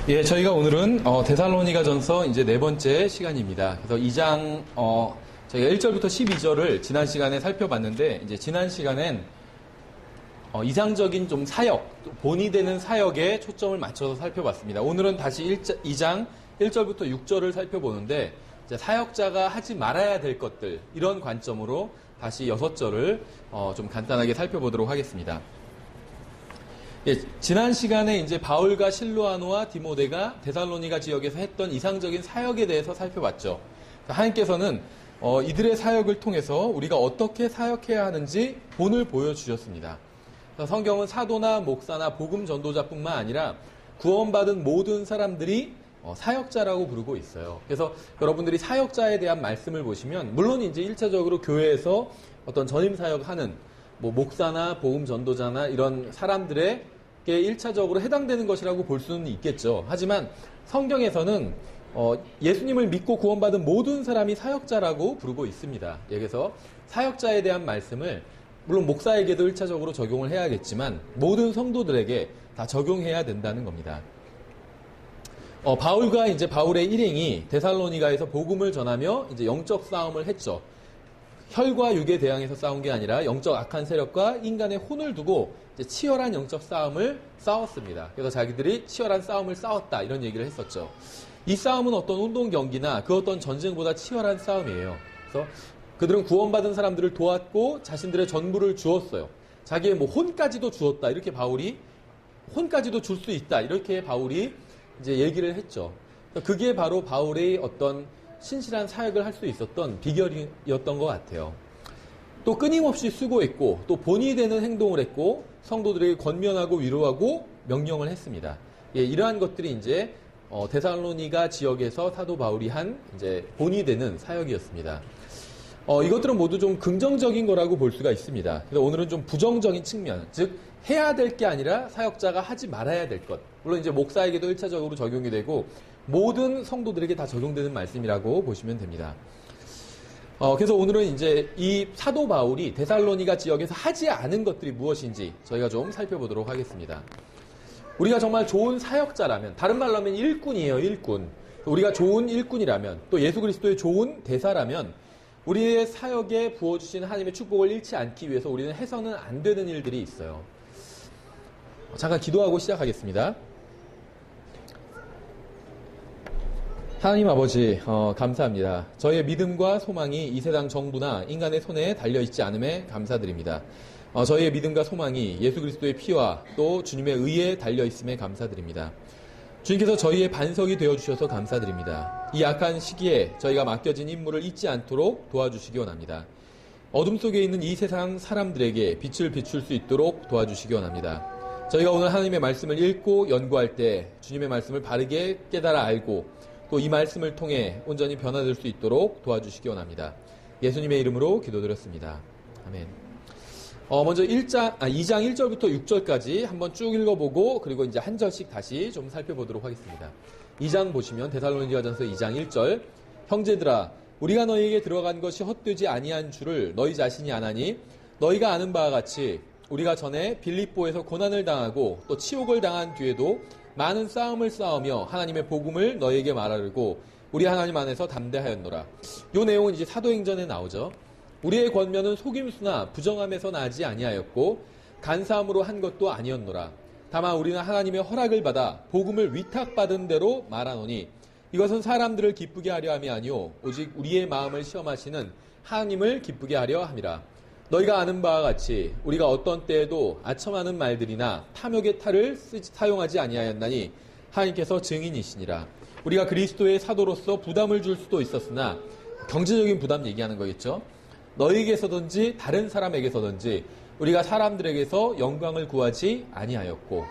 예, 저희가 오늘은 데살로니가전서 이제 네 번째 시간입니다. 그래서 2장 저희가 1절부터 12절을 지난 시간에 살펴봤는데, 이제 지난 시간엔 이상적인 좀 사역, 본이 되는 사역에 초점을 맞춰서 살펴봤습니다. 오늘은 다시 2장 1절부터 6절을 살펴보는데, 이제 사역자가 하지 말아야 될 것들, 이런 관점으로 다시 6절을 좀 간단하게 살펴보도록 하겠습니다. 예, 지난 시간에 이제 바울과 실로아노와 디모데가 데살로니가 지역에서 했던 이상적인 사역에 대해서 살펴봤죠. 하나님께서는 이들의 사역을 통해서 우리가 어떻게 사역해야 하는지 본을 보여주셨습니다. 성경은 사도나 목사나 복음 전도자뿐만 아니라 구원받은 모든 사람들이 사역자라고 부르고 있어요. 그래서 여러분들이 사역자에 대한 말씀을 보시면, 물론 이제 1차적으로 교회에서 어떤 전임 사역하는 목사나 복음 전도자나 이런 사람들에게 1차적으로 해당되는 것이라고 볼 수는 있겠죠. 하지만 성경에서는 예수님을 믿고 구원받은 모든 사람이 사역자라고 부르고 있습니다. 그래서 사역자에 대한 말씀을 물론 목사에게도 1차적으로 적용을 해야겠지만 모든 성도들에게 다 적용해야 된다는 겁니다. 바울과 이제 바울의 일행이 데살로니가에서 복음을 전하며 이제 영적 싸움을 했죠. 혈과 육에 대항해서 싸운 게 아니라 영적 악한 세력과 인간의 혼을 두고 이제 치열한 영적 싸움을 싸웠습니다. 그래서 자기들이 치열한 싸움을 싸웠다, 이런 얘기를 했었죠. 이 싸움은 어떤 운동 경기나 그 어떤 전쟁보다 치열한 싸움이에요. 그래서 그들은 구원받은 사람들을 도왔고 자신들의 전부를 주었어요. 자기의 혼까지도 주었다, 이렇게 바울이 혼까지도 줄 수 있다, 이렇게 바울이 이제 얘기를 했죠. 그게 바로 바울의 어떤 신실한 사역을 할 수 있었던 비결이었던 것 같아요. 또 끊임없이 수고했고, 또 본이 되는 행동을 했고, 성도들에게 권면하고 위로하고 명령을 했습니다. 예, 이러한 것들이 이제 데살로니가 지역에서 사도 바울이 한 이제 본이 되는 사역이었습니다. 이것들은 모두 좀 긍정적인 거라고 볼 수가 있습니다. 그래서 오늘은 좀 부정적인 측면, 즉 해야 될 게 아니라 사역자가 하지 말아야 될 것. 물론 이제 목사에게도 1차적으로 적용이 되고 모든 성도들에게 다 적용되는 말씀이라고 보시면 됩니다. 그래서 오늘은 이제 이 사도 바울이 데살로니가 지역에서 하지 않은 것들이 무엇인지 저희가 좀 살펴보도록 하겠습니다. 우리가 정말 좋은 사역자라면, 다른 말로 하면 일꾼이에요, 일꾼. 우리가 좋은 일꾼이라면, 또 예수 그리스도의 좋은 대사라면 우리의 사역에 부어주신 하나님의 축복을 잃지 않기 위해서 우리는 해서는 안 되는 일들이 있어요. 잠깐 기도하고 시작하겠습니다. 하나님 아버지, 감사합니다. 저희의 믿음과 소망이 이 세상 정부나 인간의 손에 달려있지 않음에 감사드립니다. 저희의 믿음과 소망이 예수 그리스도의 피와 또 주님의 의에 달려있음에 감사드립니다. 주님께서 저희의 반석이 되어주셔서 감사드립니다. 이 약한 시기에 저희가 맡겨진 임무를 잊지 않도록 도와주시기 원합니다. 어둠 속에 있는 이 세상 사람들에게 빛을 비출 수 있도록 도와주시기 원합니다. 저희가 오늘 하나님의 말씀을 읽고 연구할 때 주님의 말씀을 바르게 깨달아 알고 또 이 말씀을 통해 온전히 변화될 수 있도록 도와주시기 원합니다. 예수님의 이름으로 기도드렸습니다. 아멘. 먼저 2장 1절부터 6절까지 한번 쭉 읽어보고 그리고 이제 한 절씩 다시 좀 살펴보도록 하겠습니다. 2장 보시면 데살로니가전서 2장 1절, 형제들아 우리가 너희에게 들어간 것이 헛되지 아니한 줄을 너희 자신이 아나니 너희가 아는 바와 같이 우리가 전에 빌립보에서 고난을 당하고 또 치욕을 당한 뒤에도 많은 싸움을 싸우며 하나님의 복음을 너희에게 말하려고 우리 하나님 안에서 담대하였노라. 이 내용은 이제 사도행전에 나오죠. 우리의 권면은 속임수나 부정함에서 나지 아니하였고 간사함으로 한 것도 아니었노라. 다만 우리는 하나님의 허락을 받아 복음을 위탁받은 대로 말하노니 이것은 사람들을 기쁘게 하려 함이 아니오 오직 우리의 마음을 시험하시는 하나님을 기쁘게 하려 함이라. 너희가 아는 바와 같이 우리가 어떤 때에도 아첨하는 말들이나 탐욕의 탈을 사용하지 아니하였나니 하나님께서 증인이시니라. 우리가 그리스도의 사도로서 부담을 줄 수도 있었으나, 경제적인 부담 얘기하는 거겠죠. 너희에게서든지 다른 사람에게서든지 우리가 사람들에게서 영광을 구하지 아니하였고,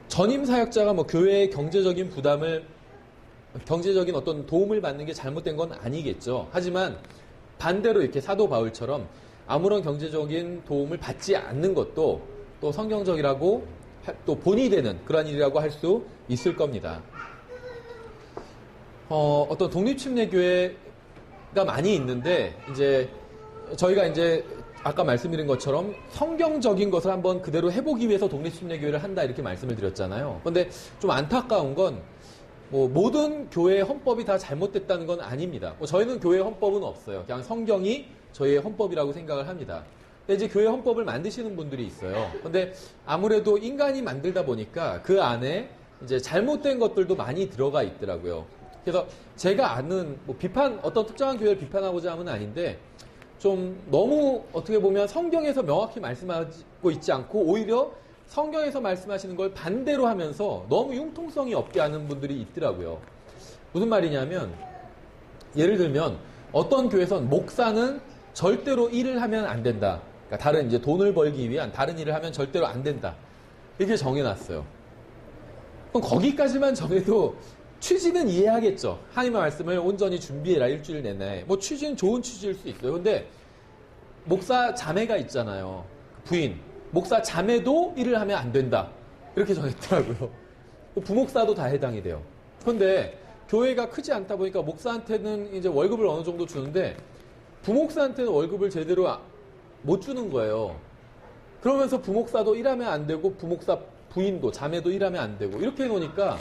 전임 사역자가 교회의 경제적인 부담을, 경제적인 어떤 도움을 받는 게 잘못된 건 아니겠죠. 하지만 반대로 이렇게 사도 바울처럼 아무런 경제적인 도움을 받지 않는 것도 또 성경적이라고, 또 본이 되는 그런 일이라고 할 수 있을 겁니다. 어떤 독립침례교회가 많이 있는데, 이제 저희가 이제 아까 말씀드린 것처럼 성경적인 것을 한번 그대로 해보기 위해서 독립순례교회를 한다 이렇게 말씀을 드렸잖아요. 그런데 좀 안타까운 건 모든 교회의 헌법이 다 잘못됐다는 건 아닙니다. 저희는 교회 헌법은 없어요. 그냥 성경이 저희의 헌법이라고 생각을 합니다. 근데 이제 교회 헌법을 만드시는 분들이 있어요. 그런데 아무래도 인간이 만들다 보니까 그 안에 이제 잘못된 것들도 많이 들어가 있더라고요. 그래서 제가 아는 어떤 특정한 교회를 비판하고자 함은 아닌데 좀 너무 어떻게 보면 성경에서 명확히 말씀하고 있지 않고 오히려 성경에서 말씀하시는 걸 반대로 하면서 너무 융통성이 없게 하는 분들이 있더라고요. 무슨 말이냐면 예를 들면 어떤 교회에선 목사는 절대로 일을 하면 안 된다. 그러니까 다른 이제 돈을 벌기 위한 다른 일을 하면 절대로 안 된다. 이렇게 정해놨어요. 그럼 거기까지만 정해도 취지는 이해하겠죠. 하나님의 말씀을 온전히 준비해라 일주일 내내. 취지는 좋은 취지일 수 있어요. 근데 목사 자매가 있잖아요. 부인. 목사 자매도 일을 하면 안 된다. 이렇게 정했더라고요. 부목사도 다 해당이 돼요. 그런데 교회가 크지 않다 보니까 목사한테는 이제 월급을 어느 정도 주는데 부목사한테는 월급을 제대로 못 주는 거예요. 그러면서 부목사도 일하면 안 되고 부목사 부인도 자매도 일하면 안 되고 이렇게 해놓으니까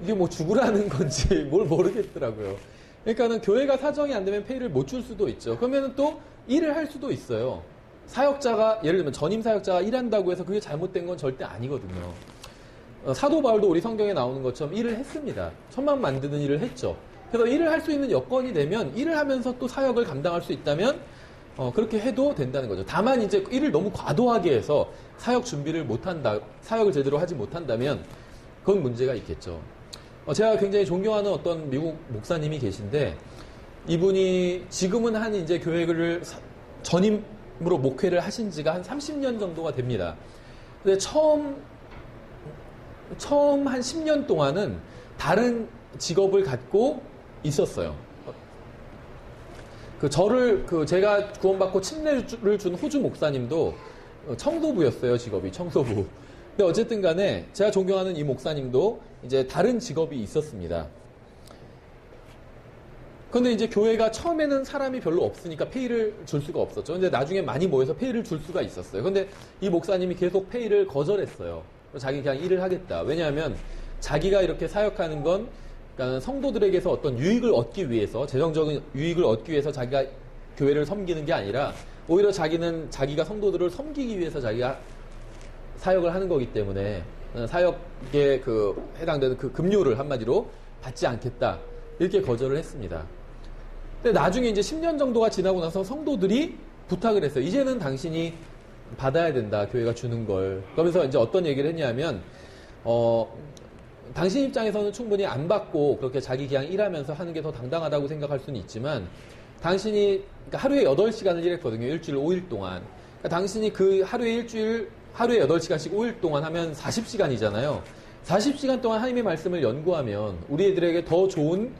이게 죽으라는 건지 뭘 모르겠더라고요. 그러니까는 교회가 사정이 안 되면 페이를 못 줄 수도 있죠. 그러면은 또 일을 할 수도 있어요. 사역자가 예를 들면 전임 사역자가 일한다고 해서 그게 잘못된 건 절대 아니거든요. 사도 바울도 우리 성경에 나오는 것처럼 일을 했습니다. 천막 만드는 일을 했죠. 그래서 일을 할 수 있는 여건이 되면 일을 하면서 또 사역을 감당할 수 있다면 그렇게 해도 된다는 거죠. 다만 이제 일을 너무 과도하게 해서 사역 준비를 못한다, 사역을 제대로 하지 못한다면 그건 문제가 있겠죠. 제가 굉장히 존경하는 어떤 미국 목사님이 계신데 이분이 지금은 한 이제 교회를 전임으로 목회를 하신 지가 한 30년 정도가 됩니다. 근데 처음 한 10년 동안은 다른 직업을 갖고 있었어요. 제가 구원받고 침례를 준 호주 목사님도 청소부였어요, 직업이. 청소부. 근데 어쨌든 간에 제가 존경하는 이 목사님도 이제 다른 직업이 있었습니다. 근데 이제 교회가 처음에는 사람이 별로 없으니까 페이를 줄 수가 없었죠. 근데 나중에 많이 모여서 페이를 줄 수가 있었어요. 근데 이 목사님이 계속 페이를 거절했어요. 자기 그냥 일을 하겠다. 왜냐하면 자기가 이렇게 사역하는 건 그러니까 성도들에게서 어떤 유익을 얻기 위해서, 재정적인 유익을 얻기 위해서 자기가 교회를 섬기는 게 아니라 오히려 자기는 자기가 성도들을 섬기기 위해서 자기가 사역을 하는 거기 때문에 사역에 해당되는 급료를 한마디로 받지 않겠다. 이렇게 거절을 했습니다. 근데 나중에 이제 10년 정도가 지나고 나서 성도들이 부탁을 했어요. 이제는 당신이 받아야 된다. 교회가 주는 걸. 그러면서 이제 어떤 얘기를 했냐면, 당신 입장에서는 충분히 안 받고 그렇게 자기 그냥 일하면서 하는 게 더 당당하다고 생각할 수는 있지만, 당신이 그러니까 하루에 8시간을 일했거든요. 일주일 5일 동안. 그러니까 당신이 하루에 8시간씩 5일 동안 하면 40시간이잖아요. 40시간 동안 하나님의 말씀을 연구하면 우리 애들에게 더 좋은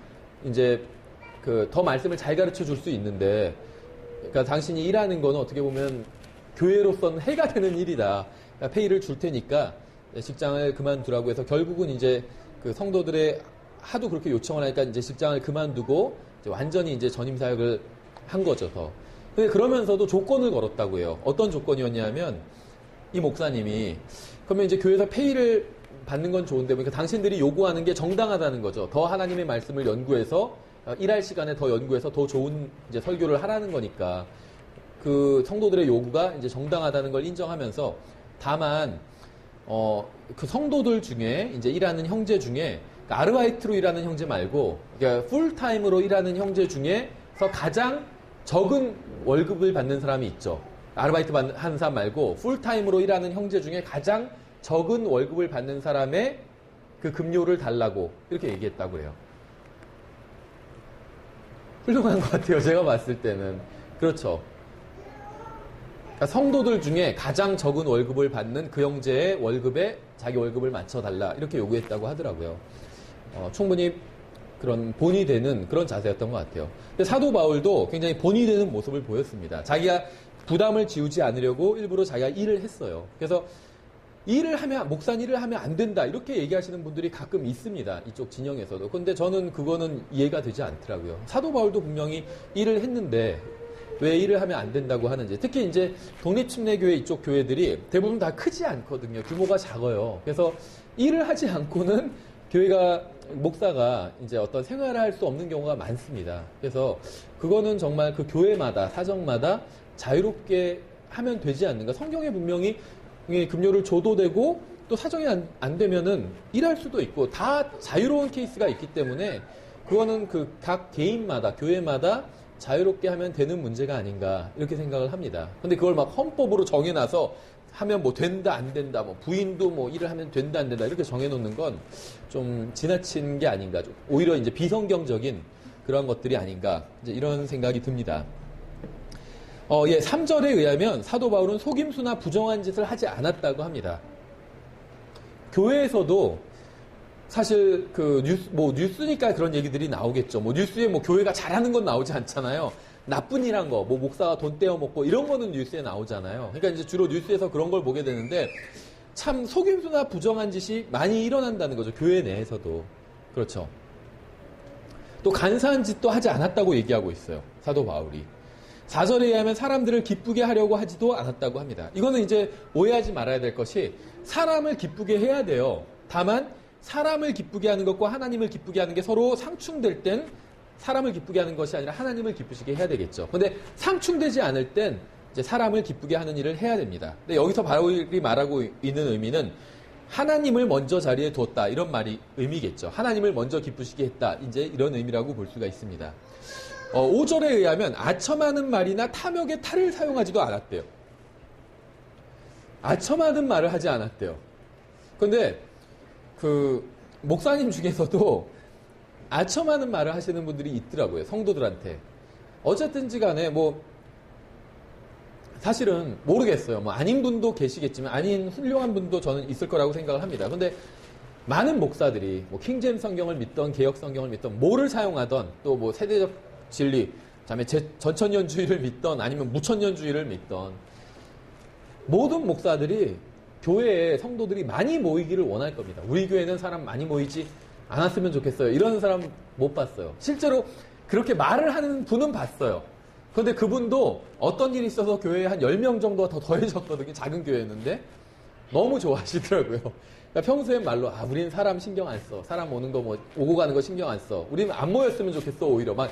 이제 더 말씀을 잘 가르쳐 줄 수 있는데, 그러니까 당신이 일하는 거는 어떻게 보면 교회로서는 해가 되는 일이다. 그러니까 페이를 줄 테니까 직장을 그만두라고 해서 결국은 이제 성도들의 하도 그렇게 요청을 하니까 이제 직장을 그만두고 이제 완전히 이제 전임 사역을 한 거죠. 근데 그러면서도 조건을 걸었다고 해요. 어떤 조건이었냐면 이 목사님이 그러면 이제 교회에서 페이를 받는 건 좋은데 그러니까 당신들이 요구하는 게 정당하다는 거죠. 더 하나님의 말씀을 연구해서 일할 시간에 더 연구해서 더 좋은 이제 설교를 하라는 거니까 성도들의 요구가 이제 정당하다는 걸 인정하면서 다만 성도들 중에 이제 일하는 형제 중에 그러니까 아르바이트로 일하는 형제 말고 그러니까 풀타임으로 일하는 형제 중에서 가장 적은 월급을 받는 사람이 있죠. 아르바이트 하는 사람 말고 풀타임으로 일하는 형제 중에 가장 적은 월급을 받는 사람의 급료를 달라고 이렇게 얘기했다고 해요. 훌륭한 것 같아요. 제가 봤을 때는. 그렇죠. 그러니까 성도들 중에 가장 적은 월급을 받는 그 형제의 월급에 자기 월급을 맞춰달라 이렇게 요구했다고 하더라고요. 충분히 그런 본이 되는 그런 자세였던 것 같아요. 근데 사도 바울도 굉장히 본이 되는 모습을 보였습니다. 자기가 부담을 지우지 않으려고 일부러 자기가 일을 했어요. 그래서 목사는 일을 하면 안 된다 이렇게 얘기하시는 분들이 가끔 있습니다. 이쪽 진영에서도. 근데 저는 그거는 이해가 되지 않더라고요. 사도 바울도 분명히 일을 했는데 왜 일을 하면 안 된다고 하는지. 특히 이제 독립침례교회 이쪽 교회들이 대부분 다 크지 않거든요. 규모가 작아요. 그래서 일을 하지 않고는 교회가, 목사가 이제 어떤 생활을 할 수 없는 경우가 많습니다. 그래서 그거는 정말 그 교회마다, 사정마다 자유롭게 하면 되지 않는가. 성경에 분명히 급료를 줘도 되고 또 사정이 안 되면은 일할 수도 있고 다 자유로운 케이스가 있기 때문에 그거는 그 각 개인마다, 교회마다 자유롭게 하면 되는 문제가 아닌가 이렇게 생각을 합니다. 근데 그걸 막 헌법으로 정해놔서 하면 뭐 된다 안 된다, 뭐 부인도 뭐 일을 하면 된다 안 된다 이렇게 정해놓는 건 좀 지나친 게 아닌가, 좀 오히려 이제 비성경적인 그런 것들이 아닌가, 이제 이런 생각이 듭니다. 3절에 의하면 사도 바울은 속임수나 부정한 짓을 하지 않았다고 합니다. 교회에서도 사실 그 뉴스니까 그런 얘기들이 나오겠죠. 뭐 뉴스에 뭐 교회가 잘하는 건 나오지 않잖아요. 나쁜 일한 거, 뭐 목사가 돈 떼어먹고 이런 거는 뉴스에 나오잖아요. 그러니까 이제 주로 뉴스에서 그런 걸 보게 되는데 참 속임수나 부정한 짓이 많이 일어난다는 거죠. 교회 내에서도. 그렇죠. 또 간사한 짓도 하지 않았다고 얘기하고 있어요. 사도 바울이. 4절에 의하면 사람들을 기쁘게 하려고 하지도 않았다고 합니다. 이거는 이제 오해하지 말아야 될 것이 사람을 기쁘게 해야 돼요. 다만 사람을 기쁘게 하는 것과 하나님을 기쁘게 하는 게 서로 상충될 땐 사람을 기쁘게 하는 것이 아니라 하나님을 기쁘시게 해야 되겠죠. 근데 상충되지 않을 땐 이제 사람을 기쁘게 하는 일을 해야 됩니다. 근데 여기서 바울이 말하고 있는 의미는 하나님을 먼저 자리에 뒀다, 이런 말이 의미겠죠. 하나님을 먼저 기쁘시게 했다, 이제 이런 의미라고 볼 수가 있습니다. 5절에 의하면 아첨하는 말이나 탐욕의 탈을 사용하지도 않았대요. 아첨하는 말을 하지 않았대요. 근데 그 목사님 중에서도 아첨하는 말을 하시는 분들이 있더라고요. 성도들한테. 어쨌든지 간에 뭐 사실은 모르겠어요. 뭐 아닌 분도 계시겠지만 아닌 훌륭한 분도 저는 있을 거라고 생각을 합니다. 근데 많은 목사들이 뭐 킹제임스 성경을 믿던 개역 성경을 믿던 뭐를 사용하던 또 뭐 세대적 진리, 그다음에 전천년주의를 믿던 아니면 무천년주의를 믿던 모든 목사들이 교회에 성도들이 많이 모이기를 원할 겁니다. 우리 교회는 사람 많이 모이지 않았으면 좋겠어요. 이런 사람 못 봤어요. 실제로 그렇게 말을 하는 분은 봤어요. 그런데 그분도 어떤 일이 있어서 교회에 한 10명 정도가 더 더해졌거든요. 작은 교회였는데 너무 좋아하시더라고요. 그러니까 평소엔 말로 우린 사람 신경 안 써. 사람 오는 거 뭐 오고 가는 거 신경 안 써. 우리는 안 모였으면 좋겠어. 오히려 막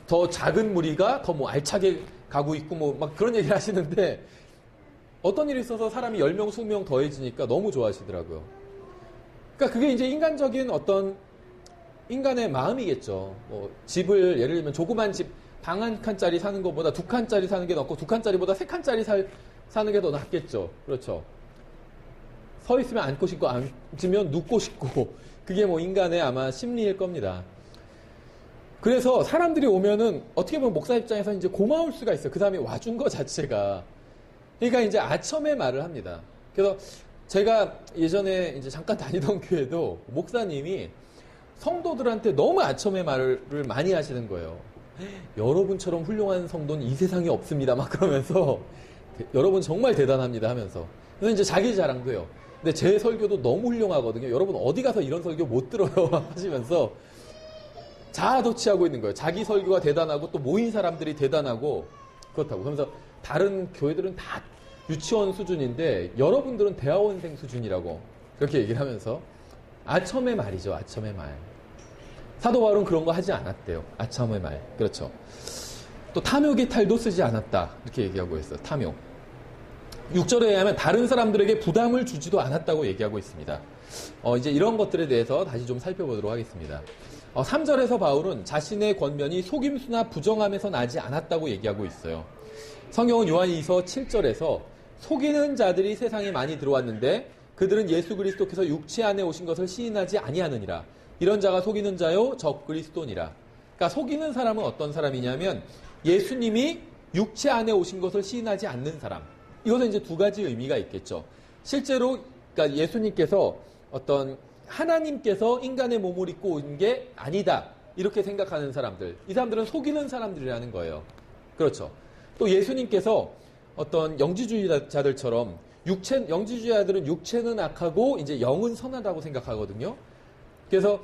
더 작은 무리가 더 뭐 알차게 가고 있고 뭐 막 그런 얘기를 하시는데 어떤 일이 있어서 사람이 10명, 20명 더해지니까 너무 좋아하시더라고요. 그러니까 그게 이제 인간적인 어떤 인간의 마음이겠죠. 뭐 집을 예를 들면 조그만 집 방 한 칸짜리 사는 것보다 2칸짜리 사는 게 낫고 2칸짜리보다 3칸짜리 사는 게 더 낫겠죠. 그렇죠. 서 있으면 앉고 싶고 앉으면 눕고 싶고 그게 뭐 인간의 아마 심리일 겁니다. 그래서 사람들이 오면은 어떻게 보면 목사 입장에서 이제 고마울 수가 있어요. 그 다음에 와준 거 자체가. 그러니까 이제 아첨의 말을 합니다. 그래서 제가 예전에 이제 잠깐 다니던 교회도 목사님이 성도들한테 너무 아첨의 말을 많이 하시는 거예요. 여러분처럼 훌륭한 성도는 이 세상에 없습니다. 막 그러면서 여러분 정말 대단합니다 하면서. 그래서 이제 자기 자랑도 해요. 근데 제 설교도 너무 훌륭하거든요. 여러분 어디 가서 이런 설교 못 들어요. 하시면서 자아도취하고 있는 거예요. 자기 설교가 대단하고 또 모인 사람들이 대단하고 그렇다고. 그러면서 다른 교회들은 다 유치원 수준인데 여러분들은 대학원생 수준이라고 그렇게 얘기를 하면서 아첨의 말이죠. 아첨의 말. 사도 바울은 그런 거 하지 않았대요. 아첨의 말. 그렇죠. 또 탐욕의 탈도 쓰지 않았다. 이렇게 얘기하고 있어요. 탐욕. 6절에 의하면 다른 사람들에게 부담을 주지도 않았다고 얘기하고 있습니다. 이제 이런 것들에 대해서 다시 좀 살펴보도록 하겠습니다. 3절에서 바울은 자신의 권면이 속임수나 부정함에서 나지 않았다고 얘기하고 있어요. 성경은 요한일서 7절에서 속이는 자들이 세상에 많이 들어왔는데 그들은 예수 그리스도께서 육체 안에 오신 것을 시인하지 아니하느니라. 이런 자가 속이는 자요 적 그리스도니라. 그러니까 속이는 사람은 어떤 사람이냐면 예수님이 육체 안에 오신 것을 시인하지 않는 사람. 이것은 이제 두 가지 의미가 있겠죠. 실제로 그러니까 예수님께서 어떤 하나님께서 인간의 몸을 입고 온 게 아니다. 이렇게 생각하는 사람들. 이 사람들은 속이는 사람들이라는 거예요. 그렇죠. 또 예수님께서 어떤 영지주의자들처럼 영지주의자들은 육체는 악하고 이제 영은 선하다고 생각하거든요. 그래서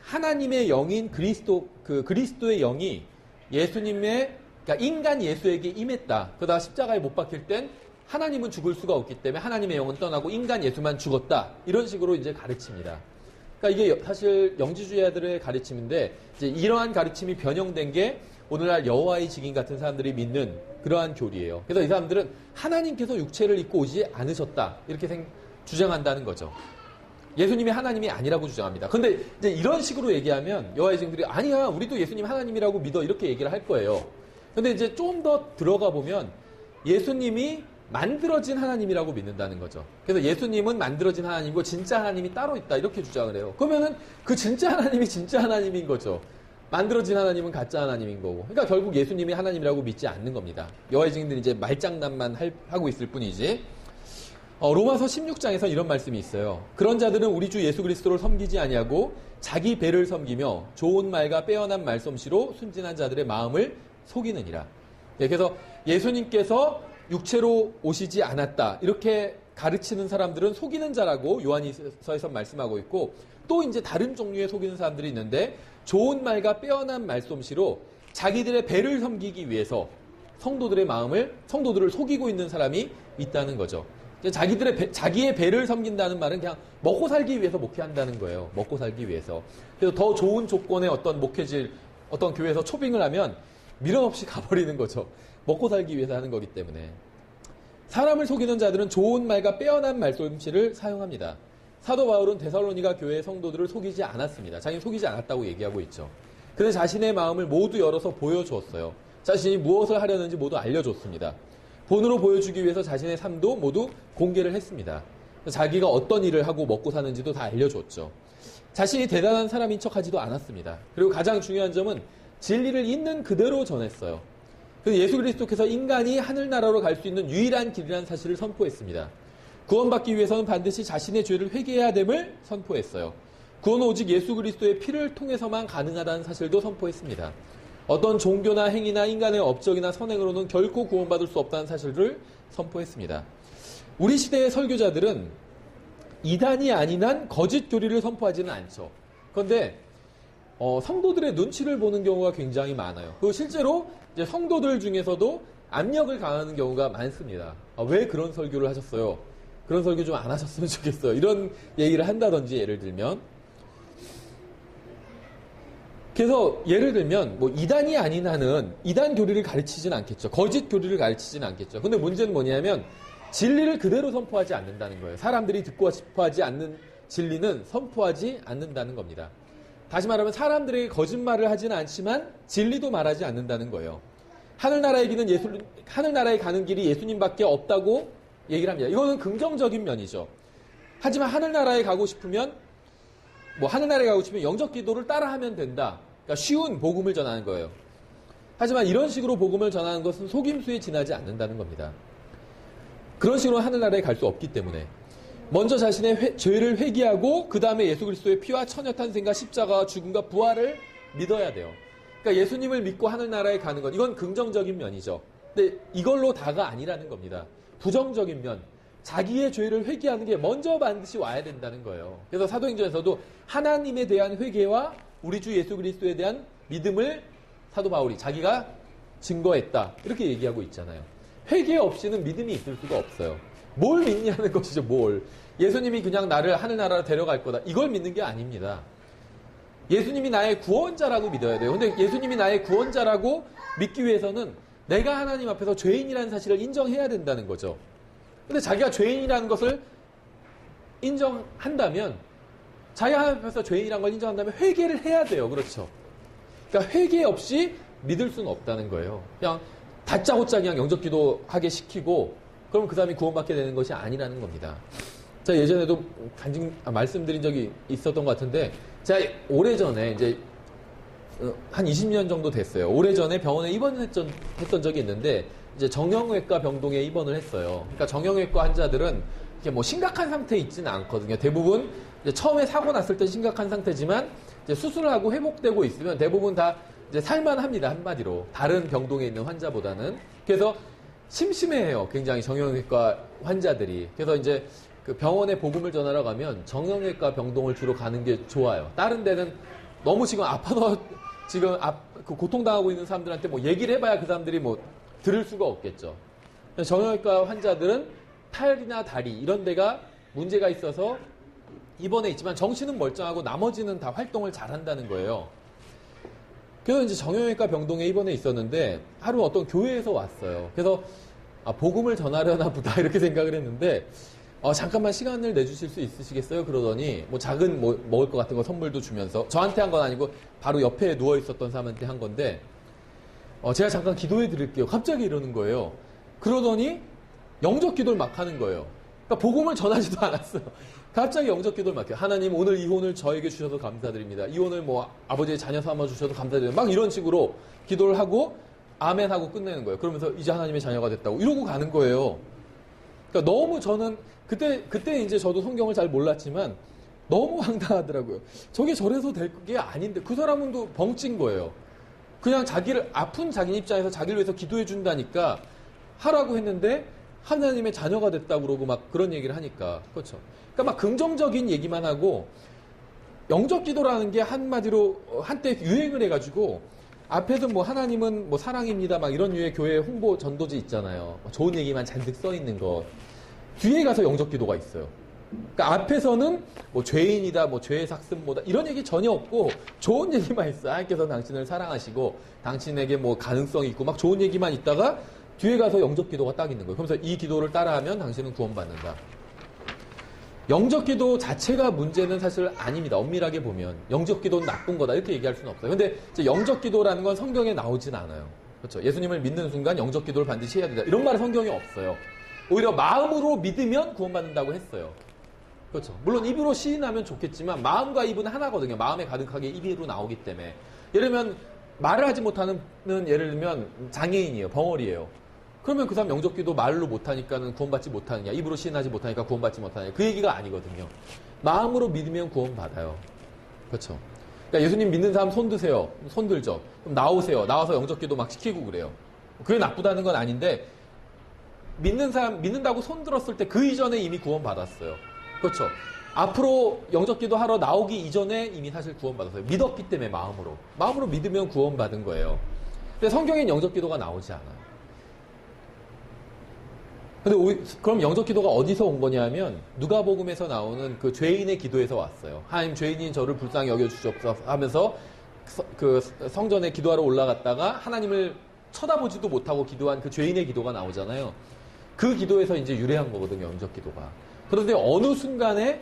하나님의 영인 그리스도의 영이 예수님의 그러니까 인간 예수에게 임했다. 그러다가 십자가에 못 박힐 땐 하나님은 죽을 수가 없기 때문에 하나님의 영은 떠나고 인간 예수만 죽었다. 이런 식으로 이제 가르칩니다. 그러니까 이게 사실 영지주의자들의 가르침인데 이제 이러한 가르침이 변형된 게 오늘날 여호와의 증인 같은 사람들이 믿는 그러한 교리예요. 그래서 이 사람들은 하나님께서 육체를 입고 오지 않으셨다. 이렇게 주장한다는 거죠. 예수님이 하나님이 아니라고 주장합니다. 근데 이제 이런 식으로 얘기하면 여호와의 증인들이 아니야, 우리도 예수님 하나님이라고 믿어. 이렇게 얘기를 할 거예요. 근데 이제 좀 더 들어가 보면 예수님이 만들어진 하나님이라고 믿는다는 거죠. 그래서 예수님은 만들어진 하나님이고 진짜 하나님이 따로 있다. 이렇게 주장을 해요. 그러면은 그 진짜 하나님이 진짜 하나님인 거죠. 만들어진 하나님은 가짜 하나님인 거고. 그러니까 결국 예수님이 하나님이라고 믿지 않는 겁니다. 여호와의 증인들이 이제 말장난만 하고 있을 뿐이지. 로마서 16장에서 이런 말씀이 있어요. 그런 자들은 우리 주 예수 그리스도를 섬기지 아니하고 자기 배를 섬기며 좋은 말과 빼어난 말솜씨로 순진한 자들의 마음을 속이느니라. 그래서 예수님께서 육체로 오시지 않았다. 이렇게 가르치는 사람들은 속이는 자라고 요한일서에서 말씀하고 있고, 또 이제 다른 종류의 속이는 사람들이 있는데 좋은 말과 빼어난 말솜씨로 자기들의 배를 섬기기 위해서 성도들을 속이고 있는 사람이 있다는 거죠. 자기의 배를 섬긴다는 말은 그냥 먹고 살기 위해서 목회한다는 거예요. 먹고 살기 위해서. 그래서 더 좋은 조건의 어떤 어떤 교회에서 초빙을 하면 미련 없이 가버리는 거죠. 먹고 살기 위해서 하는 거기 때문에. 사람을 속이는 자들은 좋은 말과 빼어난 말솜씨를 사용합니다. 사도 바울은 데살로니가 교회의 성도들을 속이지 않았습니다. 자기는 속이지 않았다고 얘기하고 있죠. 그는 자신의 마음을 모두 열어서 보여주었어요. 자신이 무엇을 하려는지 모두 알려줬습니다. 본으로 보여주기 위해서 자신의 삶도 모두 공개를 했습니다. 자기가 어떤 일을 하고 먹고 사는지도 다 알려줬죠. 자신이 대단한 사람인 척하지도 않았습니다. 그리고 가장 중요한 점은 진리를 있는 그대로 전했어요. 그래서 예수 그리스도께서 인간이 하늘나라로 갈 수 있는 유일한 길이라는 사실을 선포했습니다. 구원받기 위해서는 반드시 자신의 죄를 회개해야 됨을 선포했어요. 구원은 오직 예수 그리스도의 피를 통해서만 가능하다는 사실도 선포했습니다. 어떤 종교나 행위나 인간의 업적이나 선행으로는 결코 구원받을 수 없다는 사실을 선포했습니다. 우리 시대의 설교자들은 이단이 아닌 한 거짓 교리를 선포하지는 않죠. 그런데 성도들의 눈치를 보는 경우가 굉장히 많아요. 그리고 실제로 이제 성도들 중에서도 압력을 가하는 경우가 많습니다. 왜 그런 설교를 하셨어요? 그런 설교 좀 안 하셨으면 좋겠어요. 이런 얘기를 한다든지, 예를 들면. 그래서 예를 들면 뭐 이단이 아닌 한은 이단 교리를 가르치진 않겠죠. 거짓 교리를 가르치진 않겠죠. 근데 문제는 뭐냐면 진리를 그대로 선포하지 않는다는 거예요. 사람들이 듣고 싶어하지 않는 진리는 선포하지 않는다는 겁니다. 다시 말하면 사람들에게 거짓말을 하지는 않지만 진리도 말하지 않는다는 거예요. 하늘나라에 가는 길이 예수님밖에 없다고 얘기를 합니다. 이거는 긍정적인 면이죠. 하지만 하늘나라에 가고 싶으면 영적 기도를 따라하면 된다. 그러니까 쉬운 복음을 전하는 거예요. 하지만 이런 식으로 복음을 전하는 것은 속임수에 지나지 않는다는 겁니다. 그런 식으로 하늘나라에 갈 수 없기 때문에 먼저 자신의 죄를 회개하고 그 다음에 예수 그리스도의 피와 처녀탄생과 십자가와 죽음과 부활을 믿어야 돼요. 그러니까 예수님을 믿고 하늘나라에 가는 것, 이건 긍정적인 면이죠. 근데 이걸로 다가 아니라는 겁니다. 부정적인 면, 자기의 죄를 회개하는 게 먼저 반드시 와야 된다는 거예요. 그래서 사도행전에서도 하나님에 대한 회개와 우리 주 예수 그리스도에 대한 믿음을 사도 바울이 자기가 증거했다. 이렇게 얘기하고 있잖아요. 회개 없이는 믿음이 있을 수가 없어요. 뭘 믿냐는 것이죠, 뭘. 예수님이 그냥 나를 하늘나라로 데려갈 거다. 이걸 믿는 게 아닙니다. 예수님이 나의 구원자라고 믿어야 돼요. 근데 예수님이 나의 구원자라고 믿기 위해서는 내가 하나님 앞에서 죄인이라는 사실을 인정해야 된다는 거죠. 근데 자기가 죄인이라는 것을 인정한다면, 자기가 하나님 앞에서 죄인이라는 걸 인정한다면 회개를 해야 돼요. 그렇죠. 그러니까 회개 없이 믿을 수는 없다는 거예요. 그냥 다짜고짜 그냥 영접기도 하게 시키고, 그럼 그 사람이 구원받게 되는 것이 아니라는 겁니다. 제가 예전에도 말씀드린 적이 있었던 것 같은데, 제가 오래전에 이제 한 20년 정도 됐어요. 오래전에 병원에 입원했던 적이 있는데, 이제 정형외과 병동에 입원을 했어요. 그러니까 정형외과 환자들은 이게 뭐 심각한 상태에 있지는 않거든요. 대부분 이제 처음에 사고 났을 때 심각한 상태지만 이제 수술을 하고 회복되고 있으면 대부분 다 이제 살만합니다. 한마디로. 다른 병동에 있는 환자보다는. 그래서 심심해해요. 굉장히 정형외과 환자들이. 그래서 이제 그 병원에 복음을 전하러 가면 정형외과 병동을 주로 가는 게 좋아요. 다른 데는 너무 지금 지금 그 고통당하고 있는 사람들한테 뭐 얘기를 해봐야 그 사람들이 뭐 들을 수가 없겠죠. 정형외과 환자들은 팔이나 다리 이런 데가 문제가 있어서 입원해 있지만 정신은 멀쩡하고 나머지는 다 활동을 잘한다는 거예요. 그래서 이제 정형외과 병동에 입원해 있었는데 하루 어떤 교회에서 왔어요. 그래서 복음을 전하려나 보다 이렇게 생각을 했는데 잠깐만 시간을 내주실 수 있으시겠어요? 그러더니 뭐 작은 뭐 먹을 것 같은 거 선물도 주면서 저한테 한 건 아니고 바로 옆에 누워 있었던 사람한테 한 건데 제가 잠깐 기도해 드릴게요. 갑자기 이러는 거예요. 그러더니 영접 기도를 막 하는 거예요. 그러니까 복음을 전하지도 않았어요. 갑자기 영접 기도를 막 해요. 하나님 오늘 이 혼을 저에게 주셔서 감사드립니다. 이 혼을 뭐 아버지의 자녀 삼아 주셔서 감사드립니다. 막 이런 식으로 기도를 하고 아멘 하고 끝내는 거예요. 그러면서 이제 하나님의 자녀가 됐다고 이러고 가는 거예요. 그러니까 너무 저는 그때 이제 저도 성경을 잘 몰랐지만 너무 황당하더라고요. 저게 저래서 될 게 아닌데 그 사람은 또 벙찐 거예요. 그냥 아픈 자기 입장에서 자기를 위해서 기도해 준다니까 하라고 했는데 하나님의 자녀가 됐다고 그러고 막 그런 얘기를 하니까 그렇죠. 그러니까 막 긍정적인 얘기만 하고 영접 기도라는 게 한마디로 한때 유행을 해가지고 앞에서 뭐 하나님은 뭐 사랑입니다 막 이런 류의 교회 홍보 전도지 있잖아요. 좋은 얘기만 잔뜩 써 있는 거. 뒤에 가서 영접 기도가 있어요. 그러니까 앞에서는 뭐 죄인이다, 뭐 죄의 삭습모다 이런 얘기 전혀 없고 좋은 얘기만 있어요. 하나님께서 당신을 사랑하시고 당신에게 뭐 가능성이 있고 막 좋은 얘기만 있다가 뒤에 가서 영접 기도가 딱 있는 거예요. 그러면서 이 기도를 따라하면 당신은 구원받는다. 영접 기도 자체가 문제는 사실 아닙니다. 엄밀하게 보면 영접 기도는 나쁜 거다 이렇게 얘기할 수는 없어요. 근데 이제 영접 기도라는 건 성경에 나오진 않아요. 그렇죠? 예수님을 믿는 순간 영접 기도를 반드시 해야 된다. 이런 말은 성경에 없어요. 오히려 마음으로 믿으면 구원받는다고 했어요. 그렇죠. 물론 입으로 시인하면 좋겠지만 마음과 입은 하나거든요. 마음에 가득하게 입으로 나오기 때문에. 예를 들면 말을 하지 못하는 예를 들면 장애인이에요. 벙어리예요. 그러면 그 사람 영접기도 말로 못하니까는 구원받지 못하느냐, 입으로 시인하지 못하니까 구원받지 못하느냐, 그 얘기가 아니거든요. 마음으로 믿으면 구원받아요. 그렇죠. 그러니까 예수님 믿는 사람 손 드세요. 손 들죠. 그럼 나오세요. 나와서 영접기도 막 시키고 그래요. 그게 나쁘다는 건 아닌데 믿는 사람 믿는다고 손 들었을 때 그 이전에 이미 구원받았어요. 그렇죠. 앞으로 영접기도 하러 나오기 이전에 이미 사실 구원받았어요. 믿었기 때문에 마음으로 믿으면 구원받은 거예요. 근데 성경엔 영접기도가 나오지 않아요. 근데 그럼 영접기도가 어디서 온 거냐면 누가복음에서 나오는 그 죄인의 기도에서 왔어요. 하나님 죄인인 저를 불쌍히 여겨주시옵소서 하면서 그 성전에 기도하러 올라갔다가 하나님을 쳐다보지도 못하고 기도한 그 죄인의 기도가 나오잖아요. 그 기도에서 이제 유래한 거거든요, 영접기도가. 그런데 어느 순간에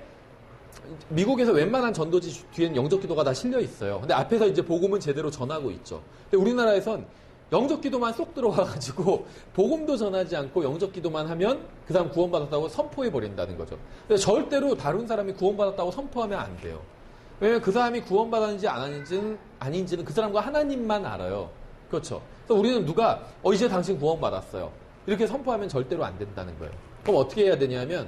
미국에서 웬만한 전도지 뒤엔 영접기도가 다 실려 있어요. 근데 앞에서 이제 복음은 제대로 전하고 있죠. 근데 우리나라에선 영접기도만 쏙 들어와가지고 복음도 전하지 않고 영접기도만 하면 그 사람 구원받았다고 선포해버린다는 거죠. 근데 절대로 다른 사람이 구원받았다고 선포하면 안 돼요. 왜냐면 그 사람이 구원받았는지 아닌지는 그 사람과 하나님만 알아요. 그렇죠. 그래서 우리는 누가 이제 당신 구원받았어요. 이렇게 선포하면 절대로 안 된다는 거예요. 그럼 어떻게 해야 되냐면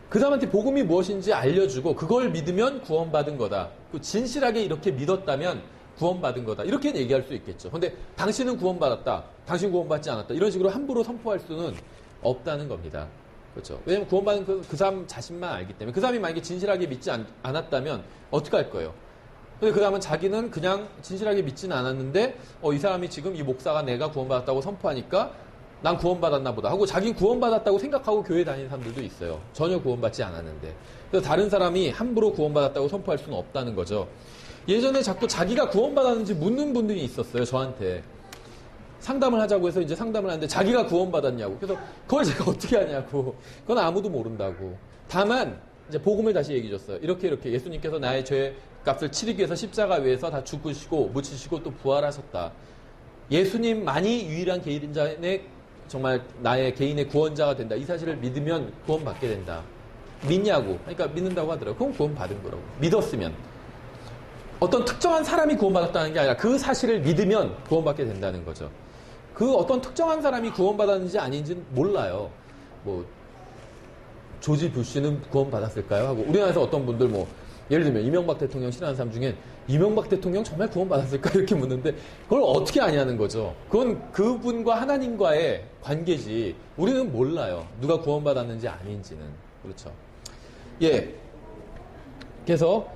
그 사람한테 복음이 무엇인지 알려주고 그걸 믿으면 구원받은 거다. 진실하게 이렇게 믿었다면 구원받은 거다. 이렇게 얘기할 수 있겠죠. 근데 당신은 구원받았다. 당신 구원받지 않았다. 이런 식으로 함부로 선포할 수는 없다는 겁니다. 그렇죠. 왜냐면 구원받은 그 사람 자신만 알기 때문에. 그 사람이 만약에 진실하게 믿지 않았다면 어떻게 할 거예요? 근데 그 다음은 자기는 그냥 진실하게 믿지는 않았는데 이 사람이 지금 이 목사가 내가 구원받았다고 선포하니까 난 구원받았나 보다 하고 자기는 구원받았다고 생각하고 교회 다니는 사람들도 있어요. 전혀 구원받지 않았는데. 그래서 다른 사람이 함부로 구원받았다고 선포할 수는 없다는 거죠. 예전에 자꾸 자기가 구원받았는지 묻는 분들이 있었어요. 저한테. 상담을 하자고 해서 이제 상담을 하는데 자기가 구원받았냐고. 그래서 그걸 제가 어떻게 하냐고. 그건 아무도 모른다고. 다만 이제 복음을 다시 얘기해 줬어요. 이렇게 예수님께서 나의 죄 값을 치르기 위해서 십자가 위에서 다 죽으시고 묻히시고 또 부활하셨다. 예수님만이 유일한 개인자의 정말 나의 개인의 구원자가 된다. 이 사실을 믿으면 구원받게 된다. 믿냐고. 그러니까 믿는다고 하더라고요. 그럼 구원받은 거라고. 믿었으면. 어떤 특정한 사람이 구원받았다는 게 아니라 그 사실을 믿으면 구원받게 된다는 거죠. 그 어떤 특정한 사람이 구원받았는지 아닌지는 몰라요. 뭐 조지 부시는 구원받았을까요? 하고 우리나라에서 어떤 분들 뭐 예를 들면 이명박 대통령 싫어하는 사람 중엔 이명박 대통령 정말 구원받았을까? 이렇게 묻는데 그걸 어떻게 아냐는 거죠. 그건 그분과 하나님과의 관계지 우리는 몰라요. 누가 구원받았는지 아닌지는. 그렇죠. 예. 그래서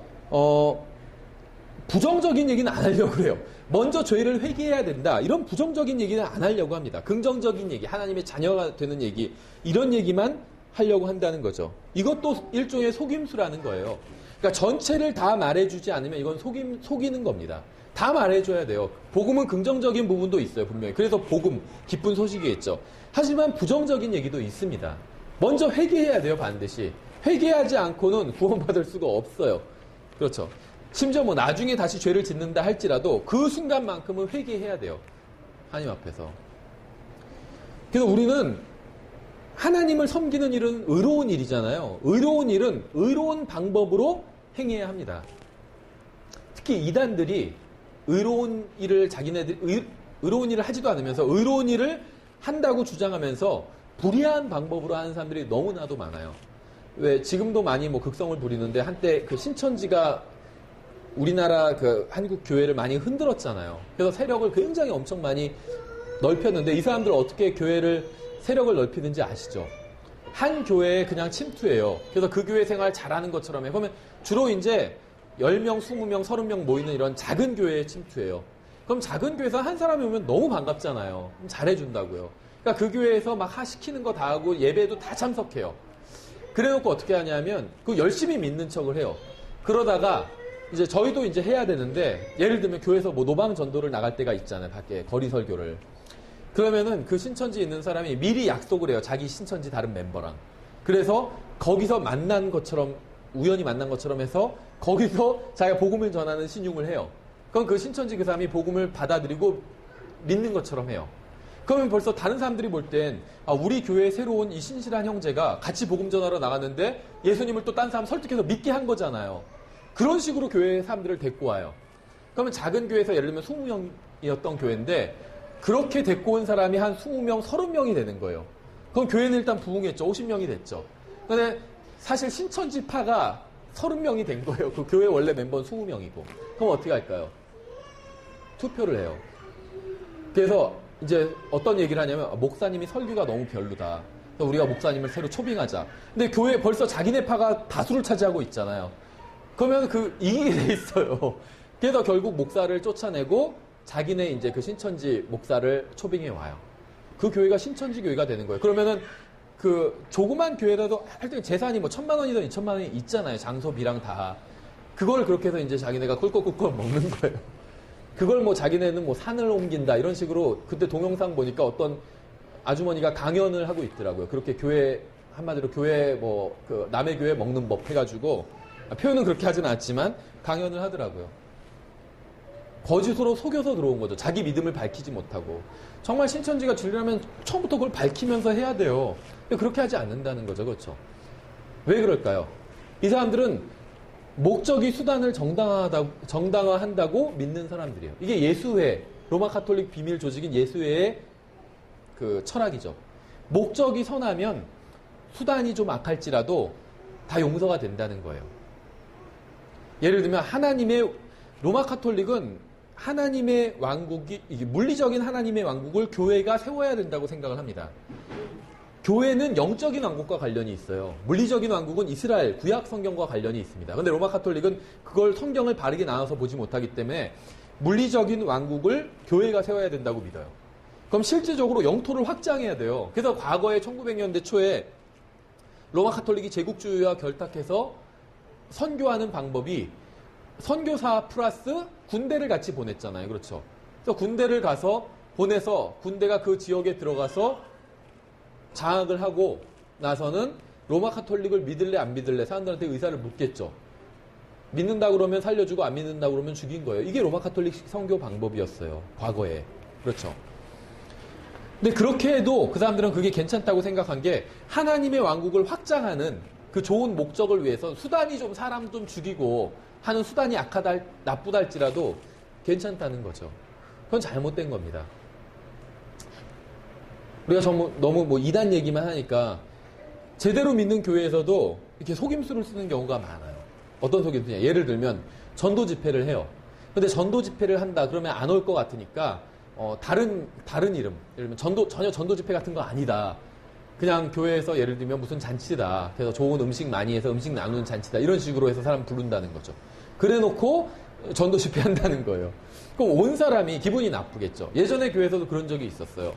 부정적인 얘기는 안 하려고 그래요. 먼저 죄를 회개해야 된다. 이런 부정적인 얘기는 안 하려고 합니다. 긍정적인 얘기, 하나님의 자녀가 되는 얘기, 이런 얘기만 하려고 한다는 거죠. 이것도 일종의 속임수라는 거예요. 그러니까 전체를 다 말해주지 않으면 이건 속이는 겁니다. 다 말해줘야 돼요. 복음은 긍정적인 부분도 있어요, 분명히. 그래서 복음, 기쁜 소식이겠죠. 하지만 부정적인 얘기도 있습니다. 먼저 회개해야 돼요, 반드시. 회개하지 않고는 구원받을 수가 없어요. 그렇죠. 심지어 뭐 나중에 다시 죄를 짓는다 할지라도 그 순간만큼은 회개해야 돼요. 하나님 앞에서. 그래서 우리는 하나님을 섬기는 일은 의로운 일이잖아요. 의로운 일은 의로운 방법으로 행해야 합니다. 특히 이단들이 의로운 일을 의로운 일을 하지도 않으면서 의로운 일을 한다고 주장하면서 불의한 방법으로 하는 사람들이 너무나도 많아요. 왜 지금도 많이 뭐 극성을 부리는데 한때 그 신천지가 우리나라 그 한국 교회를 많이 흔들었잖아요. 그래서 세력을 굉장히 엄청 많이 넓혔는데 이 사람들 어떻게 교회를 세력을 넓히는지 아시죠? 한 교회에 그냥 침투해요. 그래서 그 교회 생활 잘하는 것처럼 해. 그러면 주로 이제 10명, 20명, 30명 모이는 이런 작은 교회에 침투해요. 그럼 작은 교회에서 한 사람이 오면 너무 반갑잖아요. 잘해준다고요. 그러니까 그 교회에서 막 시키는 거 다 하고 예배도 다 참석해요. 그래놓고 어떻게 하냐면 그 열심히 믿는 척을 해요. 그러다가 이제 저희도 이제 해야 되는데 예를 들면 교회에서 뭐 노방 전도를 나갈 때가 있잖아요. 밖에 거리 설교를. 그러면은 그 신천지에 있는 사람이 미리 약속을 해요. 자기 신천지 다른 멤버랑. 그래서 거기서 만난 것처럼 우연히 만난 것처럼 해서 거기서 자기가 복음을 전하는 신용을 해요. 그럼 그 신천지 그 사람이 복음을 받아들이고 믿는 것처럼 해요. 그러면 벌써 다른 사람들이 볼 땐 우리 교회에 새로운 이 신실한 형제가 같이 복음 전하러 나갔는데 예수님을 또 딴 사람 설득해서 믿게 한 거잖아요. 그런 식으로 교회 사람들을 데리고 와요. 그러면 작은 교회에서 예를 들면 20명이었던 교회인데 그렇게 데리고 온 사람이 한 20명, 30명이 되는 거예요. 그럼 교회는 일단 부흥했죠. 50명이 됐죠. 근데 사실 신천지파가 30명이 된 거예요. 그 교회 원래 멤버는 20명이고. 그럼 어떻게 할까요? 투표를 해요. 그래서 이제 어떤 얘기를 하냐면 목사님이 설교가 너무 별로다. 그래서 우리가 목사님을 새로 초빙하자. 근데 교회 벌써 자기네 파가 다수를 차지하고 있잖아요. 그러면 이기게 돼 있어요. 그래서 결국 목사를 쫓아내고 자기네 이제 그 신천지 목사를 초빙해 와요. 그 교회가 신천지 교회가 되는 거예요. 그러면은 그 조그만 교회라도 하여튼 재산이 뭐 1,000만 원이든 2,000만 원이 있잖아요. 장소비랑 다. 그걸 그렇게 해서 이제 자기네가 꿀꺽꿀꺽 먹는 거예요. 그걸 뭐 자기네는 뭐 산을 옮긴다 이런 식으로 그때 동영상 보니까 어떤 아주머니가 강연을 하고 있더라고요. 그렇게 교회 한마디로 교회 뭐 그 남의 교회 먹는 법 해가지고 표현은 그렇게 하지는 않지만 강연을 하더라고요. 거짓으로 속여서 들어온 거죠. 자기 믿음을 밝히지 못하고. 정말 신천지가 진리라면 처음부터 그걸 밝히면서 해야 돼요. 근데 그렇게 하지 않는다는 거죠. 그렇죠? 왜 그럴까요? 이 사람들은 목적이 수단을 정당화한다고 믿는 사람들이에요. 이게 예수회, 로마 카톨릭 비밀 조직인 예수회의 그 철학이죠. 목적이 선하면 수단이 좀 악할지라도 다 용서가 된다는 거예요. 예를 들면 로마 카톨릭은 하나님의 왕국이, 이게 물리적인 하나님의 왕국을 교회가 세워야 된다고 생각을 합니다. 교회는 영적인 왕국과 관련이 있어요. 물리적인 왕국은 이스라엘, 구약 성경과 관련이 있습니다. 근데 로마 카톨릭은 그걸 성경을 바르게 나눠서 보지 못하기 때문에 물리적인 왕국을 교회가 세워야 된다고 믿어요. 그럼 실질적으로 영토를 확장해야 돼요. 그래서 과거에 1900년대 초에 로마 카톨릭이 제국주의와 결탁해서 선교하는 방법이 선교사 플러스 군대를 같이 보냈잖아요. 그렇죠? 그래서 군대를 보내서 군대가 그 지역에 들어가서 장악을 하고 나서는 로마 카톨릭을 믿을래 안 믿을래 사람들한테 의사를 묻겠죠. 믿는다 그러면 살려주고 안 믿는다 그러면 죽인 거예요. 이게 로마 카톨릭식 선교 방법이었어요. 과거에. 그렇죠? 근데 그렇게 해도 그 사람들은 그게 괜찮다고 생각한 게 하나님의 왕국을 확장하는 그 좋은 목적을 위해서 수단이 좀 사람 좀 죽이고 하는 수단이 나쁘다 할지라도 괜찮다는 거죠. 그건 잘못된 겁니다. 우리가 너무 뭐 이단 얘기만 하니까 제대로 믿는 교회에서도 이렇게 속임수를 쓰는 경우가 많아요. 어떤 속임수냐? 예를 들면 전도 집회를 해요. 근데 전도 집회를 한다 그러면 안 올 것 같으니까 다른 이름, 예를 들면 전혀 전도 집회 같은 거 아니다. 그냥 교회에서 예를 들면 무슨 잔치다. 그래서 좋은 음식 많이 해서 음식 나누는 잔치다. 이런 식으로 해서 사람 부른다는 거죠. 그래 놓고 전도 집회한다는 거예요. 그럼 온 사람이 기분이 나쁘겠죠. 예전에 교회에서도 그런 적이 있었어요.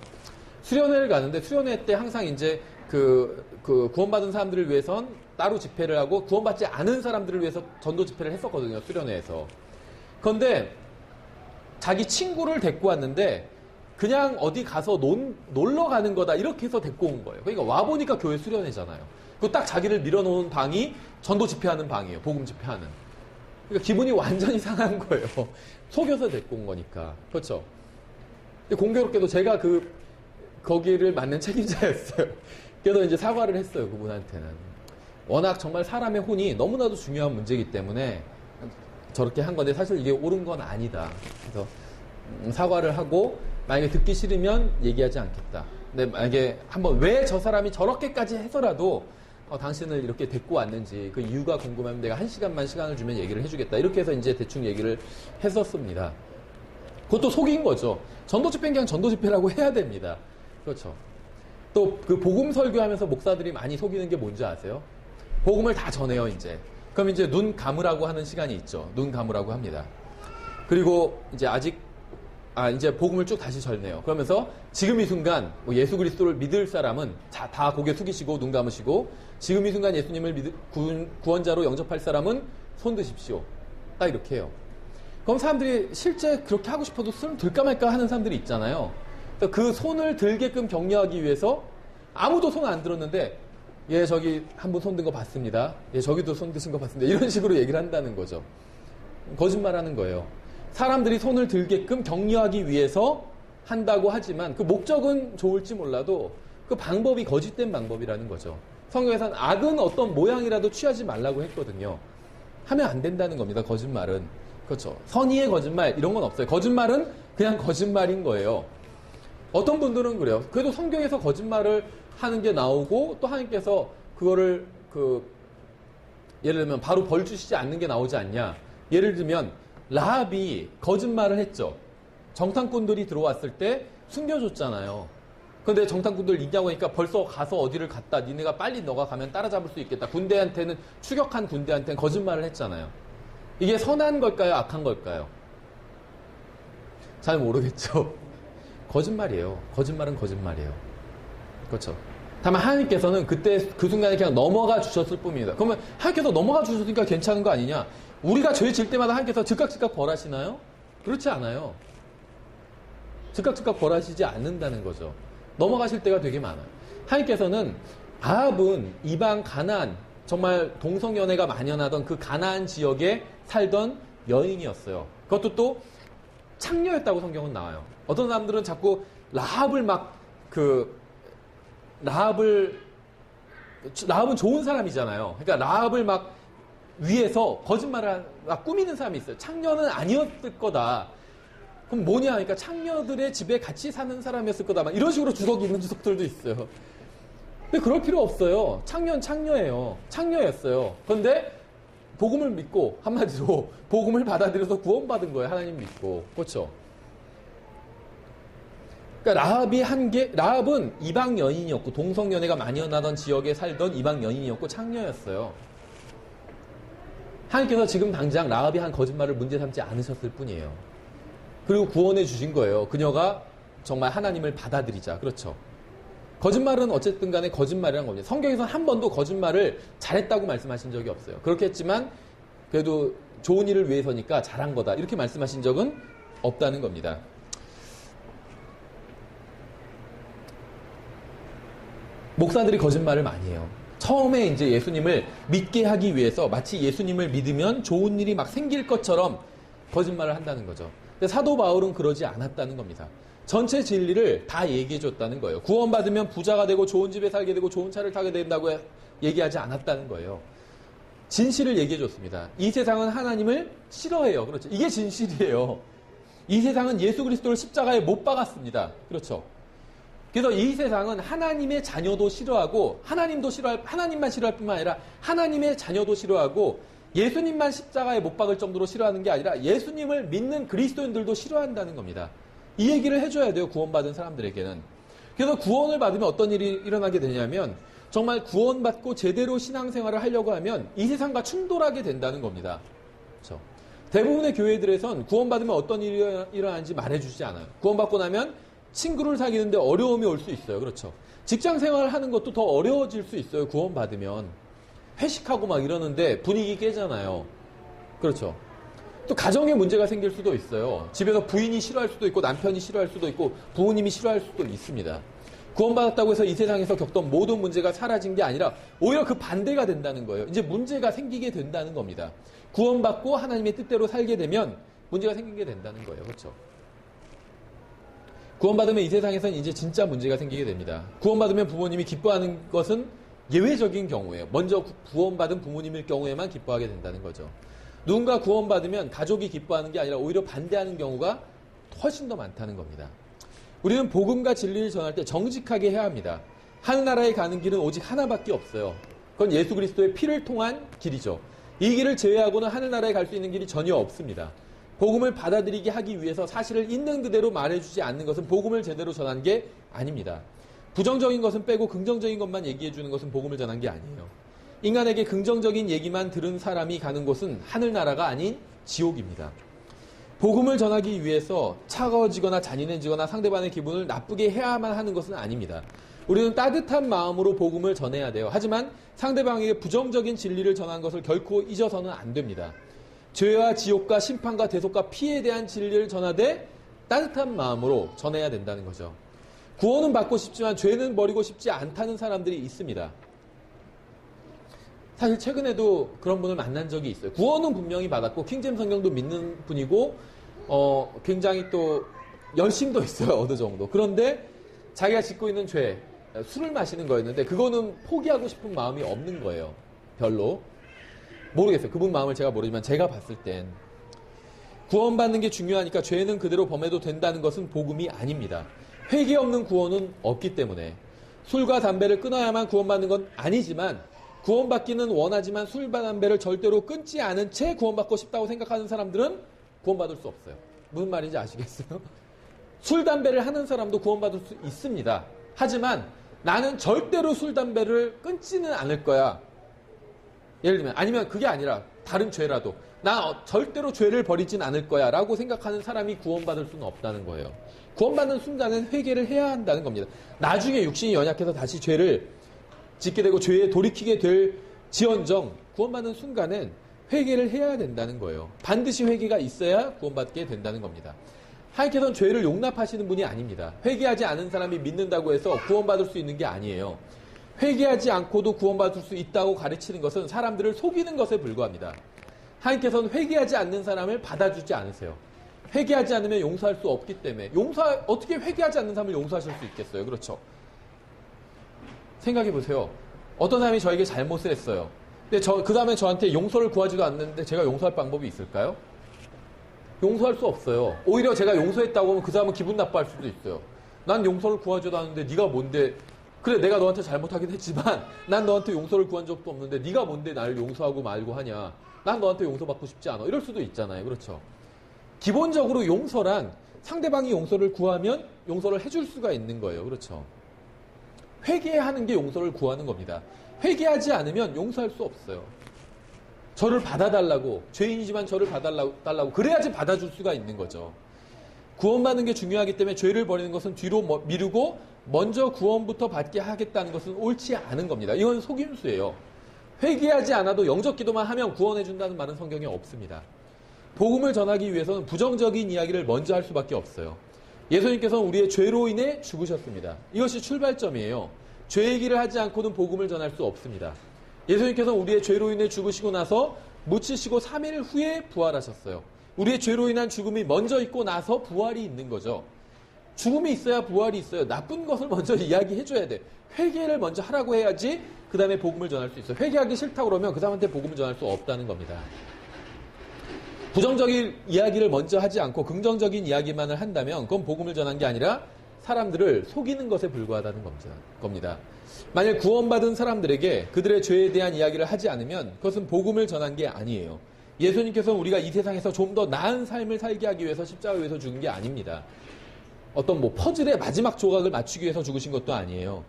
수련회를 가는데 수련회 때 항상 이제 그 구원받은 사람들을 위해선 따로 집회를 하고 구원받지 않은 사람들을 위해서 전도 집회를 했었거든요. 수련회에서. 그런데 자기 친구를 데리고 왔는데 그냥 어디 가서 놀러 가는 거다 이렇게 해서 데리고 온 거예요. 그러니까 와보니까 교회 수련회잖아요. 그 딱 자기를 밀어놓은 방이 전도 집회하는 방이에요. 복음 집회하는. 그러니까 기분이 완전히 상한 거예요. 속여서 데리고 온 거니까. 그렇죠. 근데 공교롭게도 제가 거기를 맡는 책임자였어요. 그래서 이제 사과를 했어요. 그분한테는. 워낙 정말 사람의 혼이 너무나도 중요한 문제이기 때문에 저렇게 한 건데 사실 이게 옳은 건 아니다. 그래서 사과를 하고 만약에 듣기 싫으면 얘기하지 않겠다. 근데 만약에 한번 왜 저 사람이 저렇게까지 해서라도 당신을 이렇게 데리고 왔는지 그 이유가 궁금하면 내가 1시간만 시간을 주면 얘기를 해주겠다. 이렇게 해서 이제 대충 얘기를 했었습니다. 그것도 속인 거죠. 전도 집회는 그냥 전도 집회라고 해야 됩니다. 그렇죠. 또 그 복음 설교하면서 목사들이 많이 속이는 게 뭔지 아세요? 복음을 다 전해요, 이제. 그럼 이제 눈 감으라고 하는 시간이 있죠. 눈 감으라고 합니다. 그리고 이제 이제 복음을 쭉 다시 전해요. 그러면서 지금 이 순간 예수 그리스도를 믿을 사람은 다 고개 숙이시고 눈 감으시고 지금 이 순간 예수님을 구원자로 영접할 사람은 손 드십시오. 딱 이렇게 해요. 그럼 사람들이 실제 그렇게 하고 싶어도 손을 들까 말까 하는 사람들이 있잖아요. 그 손을 들게끔 격려하기 위해서 아무도 손 안 들었는데 예, 저기 한 분 손 든 거 봤습니다. 예, 저기도 손 드신 거 봤습니다. 이런 식으로 얘기를 한다는 거죠. 거짓말하는 거예요. 사람들이 손을 들게끔 격려하기 위해서 한다고 하지만 그 목적은 좋을지 몰라도 그 방법이 거짓된 방법이라는 거죠. 성경에서는 악은 어떤 모양이라도 취하지 말라고 했거든요. 하면 안 된다는 겁니다. 거짓말은. 그렇죠. 선의의 거짓말 이런 건 없어요. 거짓말은 그냥 거짓말인 거예요. 어떤 분들은 그래요. 그래도 성경에서 거짓말을 하는 게 나오고 또 하나님께서 그거를 예를 들면 바로 벌 주시지 않는 게 나오지 않냐. 예를 들면 라합이 거짓말을 했죠. 정탐꾼들이 들어왔을 때 숨겨줬잖아요. 근데 정탐꾼들 있냐고 하니까 벌써 가서 어디를 갔다. 니네가 빨리 너가 가면 따라잡을 수 있겠다. 추격한 군대한테는 거짓말을 했잖아요. 이게 선한 걸까요? 악한 걸까요? 잘 모르겠죠. 거짓말이에요. 거짓말은 거짓말이에요. 그렇죠. 다만 하나님께서는 그때 그 순간에 그냥 넘어가 주셨을 뿐입니다. 그러면 하나님께서 넘어가 주셨으니까 괜찮은 거 아니냐? 우리가 죄 질 때마다 하나님께서 즉각 벌하시나요? 그렇지 않아요. 즉각 벌하시지 않는다는 거죠. 넘어가실 때가 되게 많아요. 하나님께서는 아합은 이방 가나안, 정말 동성연애가 만연하던 그 가나안 지역에 살던 여인이었어요. 그것도 또 창녀였다고 성경은 나와요. 어떤 사람들은 자꾸 라합은 좋은 사람이잖아요. 그러니까 라합을 막 위해서 거짓말을 꾸미는 사람이 있어요. 창녀는 아니었을 거다. 그럼 뭐냐 하니까 창녀들의 집에 같이 사는 사람이었을 거다. 막 이런 식으로 주석이 있는 주석들도 있어요. 근데 그럴 필요 없어요. 창녀는 창녀예요. 창녀였어요. 그런데 복음을 믿고 한마디로 복음을 받아들여서 구원받은 거예요. 하나님 믿고. 그렇죠? 그러니까 라합은 이방 여인이었고 동성연애가 만연하던 지역에 살던 이방 여인이었고 창녀였어요. 하나님께서 지금 당장 라합이 한 거짓말을 문제 삼지 않으셨을 뿐이에요. 그리고 구원해 주신 거예요. 그녀가 정말 하나님을 받아들이자. 그렇죠. 거짓말은 어쨌든 간에 거짓말이란 겁니다. 성경에서는 한 번도 거짓말을 잘했다고 말씀하신 적이 없어요. 그렇게 했지만 그래도 좋은 일을 위해서니까 잘한 거다. 이렇게 말씀하신 적은 없다는 겁니다. 목사들이 거짓말을 많이 해요. 처음에 이제 예수님을 믿게 하기 위해서 마치 예수님을 믿으면 좋은 일이 막 생길 것처럼 거짓말을 한다는 거죠. 근데 사도 바울은 그러지 않았다는 겁니다. 전체 진리를 다 얘기해 줬다는 거예요. 구원받으면 부자가 되고 좋은 집에 살게 되고 좋은 차를 타게 된다고 얘기하지 않았다는 거예요. 진실을 얘기해 줬습니다. 이 세상은 하나님을 싫어해요. 그렇죠. 이게 진실이에요. 이 세상은 예수 그리스도를 십자가에 못 박았습니다. 그렇죠. 그래서 이 세상은 하나님의 자녀도 싫어하고 하나님만 싫어할 뿐만 아니라 하나님의 자녀도 싫어하고 예수님만 십자가에 못 박을 정도로 싫어하는 게 아니라 예수님을 믿는 그리스도인들도 싫어한다는 겁니다. 이 얘기를 해줘야 돼요. 구원받은 사람들에게는. 그래서 구원을 받으면 어떤 일이 일어나게 되냐면 정말 구원받고 제대로 신앙생활을 하려고 하면 이 세상과 충돌하게 된다는 겁니다. 그렇죠? 대부분의 교회들에선 구원받으면 어떤 일이 일어나는지 말해주지 않아요. 구원받고 나면 친구를 사귀는데 어려움이 올 수 있어요. 그렇죠. 직장 생활하는 것도 더 어려워질 수 있어요. 구원받으면. 회식하고 막 이러는데 분위기 깨잖아요. 그렇죠. 또 가정에 문제가 생길 수도 있어요. 집에서 부인이 싫어할 수도 있고 남편이 싫어할 수도 있고 부모님이 싫어할 수도 있습니다. 구원받았다고 해서 이 세상에서 겪던 모든 문제가 사라진 게 아니라 오히려 그 반대가 된다는 거예요. 이제 문제가 생기게 된다는 겁니다. 구원받고 하나님의 뜻대로 살게 되면 문제가 생기게 된다는 거예요. 그렇죠? 구원받으면 이 세상에서는 이제 진짜 문제가 생기게 됩니다. 구원받으면 부모님이 기뻐하는 것은 예외적인 경우예요. 먼저 구원받은 부모님일 경우에만 기뻐하게 된다는 거죠. 누군가 구원받으면 가족이 기뻐하는 게 아니라 오히려 반대하는 경우가 훨씬 더 많다는 겁니다. 우리는 복음과 진리를 전할 때 정직하게 해야 합니다. 하늘나라에 가는 길은 오직 하나밖에 없어요. 그건 예수 그리스도의 피를 통한 길이죠. 이 길을 제외하고는 하늘나라에 갈 수 있는 길이 전혀 없습니다. 복음을 받아들이게 하기 위해서 사실을 있는 그대로 말해주지 않는 것은 복음을 제대로 전한 게 아닙니다. 부정적인 것은 빼고 긍정적인 것만 얘기해주는 것은 복음을 전한 게 아니에요. 인간에게 긍정적인 얘기만 들은 사람이 가는 곳은 하늘나라가 아닌 지옥입니다. 복음을 전하기 위해서 차가워지거나 잔인해지거나 상대방의 기분을 나쁘게 해야만 하는 것은 아닙니다. 우리는 따뜻한 마음으로 복음을 전해야 돼요. 하지만 상대방에게 부정적인 진리를 전한 것을 결코 잊어서는 안 됩니다. 죄와 지옥과 심판과 대속과 피에 대한 진리를 전하되 따뜻한 마음으로 전해야 된다는 거죠. 구원은 받고 싶지만 죄는 버리고 싶지 않다는 사람들이 있습니다. 사실 최근에도 그런 분을 만난 적이 있어요. 구원은 분명히 받았고 킹제임 성경도 믿는 분이고 굉장히 또 열심도 있어요. 어느 정도. 그런데 자기가 짓고 있는 죄, 술을 마시는 거였는데 그거는 포기하고 싶은 마음이 없는 거예요. 별로. 모르겠어요. 그분 마음을 제가 모르지만 제가 봤을 땐 구원받는 게 중요하니까 죄는 그대로 범해도 된다는 것은 복음이 아닙니다. 회개 없는 구원은 없기 때문에 술과 담배를 끊어야만 구원받는 건 아니지만 구원받기는 원하지만 술과 담배를 절대로 끊지 않은 채 구원받고 싶다고 생각하는 사람들은 구원받을 수 없어요. 무슨 말인지 아시겠어요? 술, 담배를 하는 사람도 구원받을 수 있습니다. 하지만 나는 절대로 술, 담배를 끊지는 않을 거야. 예를 들면 아니면 그게 아니라 다른 죄라도 나 절대로 죄를 버리진 않을 거야 라고 생각하는 사람이 구원받을 수는 없다는 거예요. 구원받는 순간은 회개를 해야 한다는 겁니다. 나중에 육신이 연약해서 다시 죄를 짓게 되고 죄에 돌이키게 될 지언정 구원받는 순간은 회개를 해야 된다는 거예요. 반드시 회개가 있어야 구원받게 된다는 겁니다. 하나님께서는 죄를 용납하시는 분이 아닙니다. 회개하지 않은 사람이 믿는다고 해서 구원받을 수 있는 게 아니에요. 회개하지 않고도 구원받을 수 있다고 가르치는 것은 사람들을 속이는 것에 불과합니다. 하나님께서는 회개하지 않는 사람을 받아주지 않으세요. 회개하지 않으면 용서할 수 없기 때문에 어떻게 회개하지 않는 사람을 용서하실 수 있겠어요? 그렇죠? 생각해 보세요. 어떤 사람이 저에게 잘못을 했어요. 근데 그 다음에 저한테 용서를 구하지도 않는데 제가 용서할 방법이 있을까요? 용서할 수 없어요. 오히려 제가 용서했다고 하면 그 사람은 기분 나빠할 수도 있어요. 난 용서를 구하지도 않는데 네가 뭔데? 그래 내가 너한테 잘못하긴 했지만 난 너한테 용서를 구한 적도 없는데 네가 뭔데 나를 용서하고 말고 하냐? 난 너한테 용서받고 싶지 않아. 이럴 수도 있잖아요. 그렇죠? 기본적으로 용서란 상대방이 용서를 구하면 용서를 해줄 수가 있는 거예요. 그렇죠? 회개하는 게 용서를 구하는 겁니다. 회개하지 않으면 용서할 수 없어요. 저를 받아달라고, 죄인이지만 저를 받아달라고, 그래야지 받아줄 수가 있는 거죠. 구원받는 게 중요하기 때문에 죄를 버리는 것은 뒤로 미루고 먼저 구원부터 받게 하겠다는 것은 옳지 않은 겁니다. 이건 속임수예요. 회개하지 않아도 영적 기도만 하면 구원해준다는 말은 성경에 없습니다. 복음을 전하기 위해서는 부정적인 이야기를 먼저 할 수밖에 없어요. 예수님께서는 우리의 죄로 인해 죽으셨습니다. 이것이 출발점이에요. 죄 얘기를 하지 않고는 복음을 전할 수 없습니다. 예수님께서는 우리의 죄로 인해 죽으시고 나서 묻히시고 3일 후에 부활하셨어요. 우리의 죄로 인한 죽음이 먼저 있고 나서 부활이 있는 거죠. 죽음이 있어야 부활이 있어요. 나쁜 것을 먼저 이야기해줘야 돼. 회개를 먼저 하라고 해야지 그 다음에 복음을 전할 수 있어요. 회개하기 싫다고 그러면 그 사람한테 복음을 전할 수 없다는 겁니다. 부정적인 이야기를 먼저 하지 않고 긍정적인 이야기만을 한다면 그건 복음을 전한 게 아니라 사람들을 속이는 것에 불과하다는 겁니다. 만약 구원받은 사람들에게 그들의 죄에 대한 이야기를 하지 않으면 그것은 복음을 전한 게 아니에요. 예수님께서는 우리가 이 세상에서 좀 더 나은 삶을 살게 하기 위해서 십자가 위에서 죽은 게 아닙니다. 어떤 퍼즐의 마지막 조각을 맞추기 위해서 죽으신 것도 아니에요.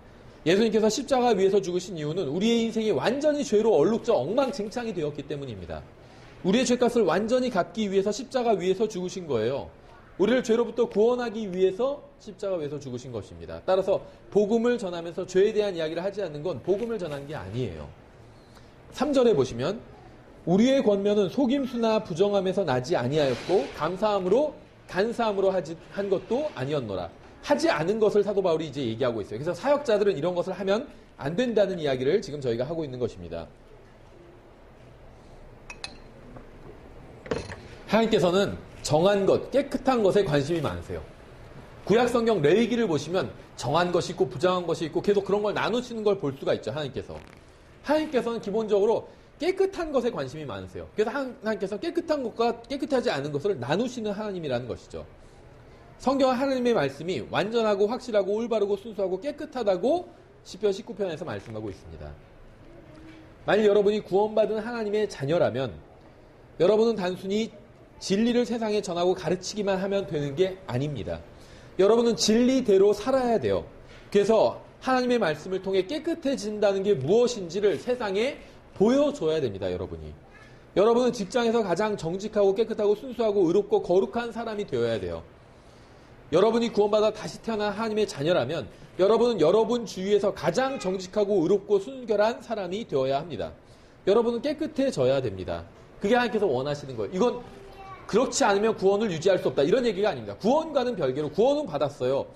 예수님께서 십자가 위에서 죽으신 이유는 우리의 인생이 완전히 죄로 얼룩져 엉망진창이 되었기 때문입니다. 우리의 죄값을 완전히 갚기 위해서 십자가 위에서 죽으신 거예요. 우리를 죄로부터 구원하기 위해서 십자가 위에서 죽으신 것입니다. 따라서 복음을 전하면서 죄에 대한 이야기를 하지 않는 건 복음을 전하는 게 아니에요. 3절에 보시면 우리의 권면은 속임수나 부정함에서 나지 아니하였고 감사함으로 간사함으로 한 것도 아니었노라. 하지 않은 것을 사도 바울이 이제 얘기하고 있어요. 그래서 사역자들은 이런 것을 하면 안 된다는 이야기를 지금 저희가 하고 있는 것입니다. 하나님께서는 정한 것, 깨끗한 것에 관심이 많으세요. 구약성경 레위기를 보시면 정한 것이 있고 부정한 것이 있고 계속 그런 걸 나누시는 걸 볼 수가 있죠. 하나님께서는 기본적으로 깨끗한 것에 관심이 많으세요. 그래서 하나님께서 깨끗한 것과 깨끗하지 않은 것을 나누시는 하나님이라는 것이죠. 성경은 하나님의 말씀이 완전하고 확실하고 올바르고 순수하고 깨끗하다고 시편 19편에서 말씀하고 있습니다. 만일 여러분이 구원받은 하나님의 자녀라면 여러분은 단순히 진리를 세상에 전하고 가르치기만 하면 되는 게 아닙니다. 여러분은 진리대로 살아야 돼요. 그래서 하나님의 말씀을 통해 깨끗해진다는 게 무엇인지를 세상에 보여줘야 됩니다. 여러분은 직장에서 가장 정직하고 깨끗하고 순수하고 의롭고 거룩한 사람이 되어야 돼요. 여러분이 구원받아 다시 태어난 하나님의 자녀라면 여러분은 여러분 주위에서 가장 정직하고 의롭고 순결한 사람이 되어야 합니다. 여러분은 깨끗해져야 됩니다. 그게 하나님께서 원하시는 거예요. 이건 그렇지 않으면 구원을 유지할 수 없다. 이런 얘기가 아닙니다. 구원과는 별개로 구원은 받았어요.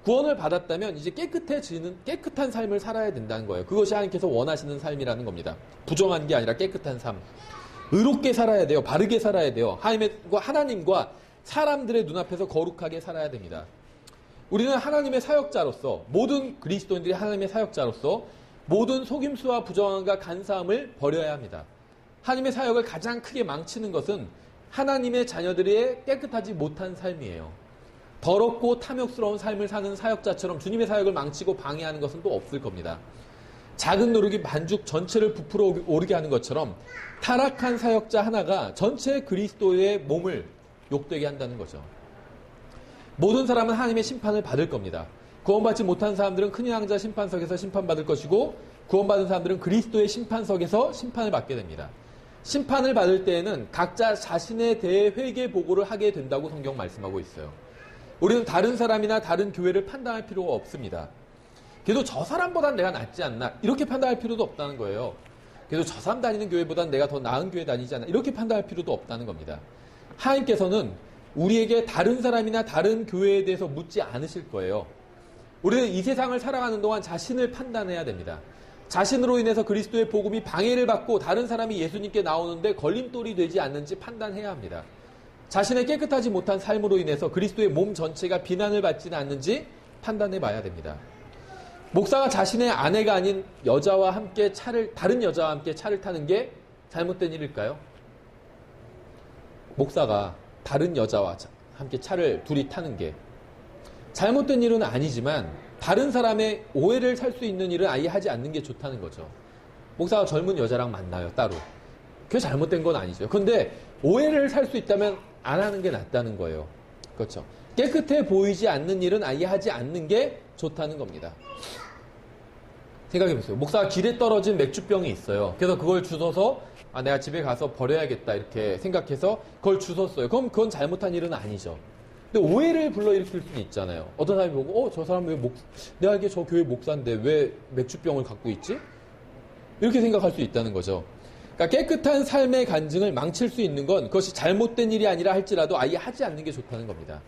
구원을 받았다면 이제 깨끗한 삶을 살아야 된다는 거예요. 그것이 하나님께서 원하시는 삶이라는 겁니다. 부정한 게 아니라 깨끗한 삶. 의롭게 살아야 돼요. 바르게 살아야 돼요. 하나님과 사람들의 눈앞에서 거룩하게 살아야 됩니다. 우리는 하나님의 사역자로서, 모든 그리스도인들이 하나님의 사역자로서 모든 속임수와 부정함과 간사함을 버려야 합니다. 하나님의 사역을 가장 크게 망치는 것은 하나님의 자녀들의 깨끗하지 못한 삶이에요. 더럽고 탐욕스러운 삶을 사는 사역자처럼 주님의 사역을 망치고 방해하는 것은 또 없을 겁니다. 작은 노력이 반죽 전체를 부풀어 오르게 하는 것처럼 타락한 사역자 하나가 전체 그리스도의 몸을 욕되게 한다는 거죠. 모든 사람은 하나님의 심판을 받을 겁니다. 구원받지 못한 사람들은 큰 양자 심판석에서 심판받을 것이고 구원받은 사람들은 그리스도의 심판석에서 심판을 받게 됩니다. 심판을 받을 때에는 각자 자신에 대해 회개 보고를 하게 된다고 성경 말씀하고 있어요. 우리는 다른 사람이나 다른 교회를 판단할 필요가 없습니다. 그래도 저 사람보단 내가 낫지 않나 이렇게 판단할 필요도 없다는 거예요. 그래도 저 사람 다니는 교회보단 내가 더 나은 교회 다니지 않나 이렇게 판단할 필요도 없다는 겁니다. 하나님께서는 우리에게 다른 사람이나 다른 교회에 대해서 묻지 않으실 거예요. 우리는 이 세상을 살아가는 동안 자신을 판단해야 됩니다. 자신으로 인해서 그리스도의 복음이 방해를 받고 다른 사람이 예수님께 나오는데 걸림돌이 되지 않는지 판단해야 합니다. 자신의 깨끗하지 못한 삶으로 인해서 그리스도의 몸 전체가 비난을 받지는 않는지 판단해 봐야 됩니다. 목사가 자신의 아내가 아닌 여자와 함께 다른 여자와 함께 차를 타는 게 잘못된 일일까요? 목사가 다른 여자와 함께 차를 둘이 타는 게 잘못된 일은 아니지만 다른 사람의 오해를 살 수 있는 일은 아예 하지 않는 게 좋다는 거죠. 목사가 젊은 여자랑 만나요, 따로. 그게 잘못된 건 아니죠. 그런데 오해를 살 수 있다면 안 하는 게 낫다는 거예요. 그렇죠. 깨끗해 보이지 않는 일은 아예 하지 않는 게 좋다는 겁니다. 생각해보세요. 목사가 길에 떨어진 맥주병이 있어요. 그래서 그걸 주워서 내가 집에 가서 버려야겠다 이렇게 생각해서 그걸 주웠어요. 그럼 그건 잘못한 일은 아니죠. 근데 오해를 불러일으킬 수는 있잖아요. 어떤 사람이 보고 저 사람 내가 알기에 저 교회 목사인데 왜 맥주병을 갖고 있지? 이렇게 생각할 수 있다는 거죠. 그러니까 깨끗한 삶의 간증을 망칠 수 있는 건 그것이 잘못된 일이 아니라 할지라도 아예 하지 않는 게 좋다는 겁니다.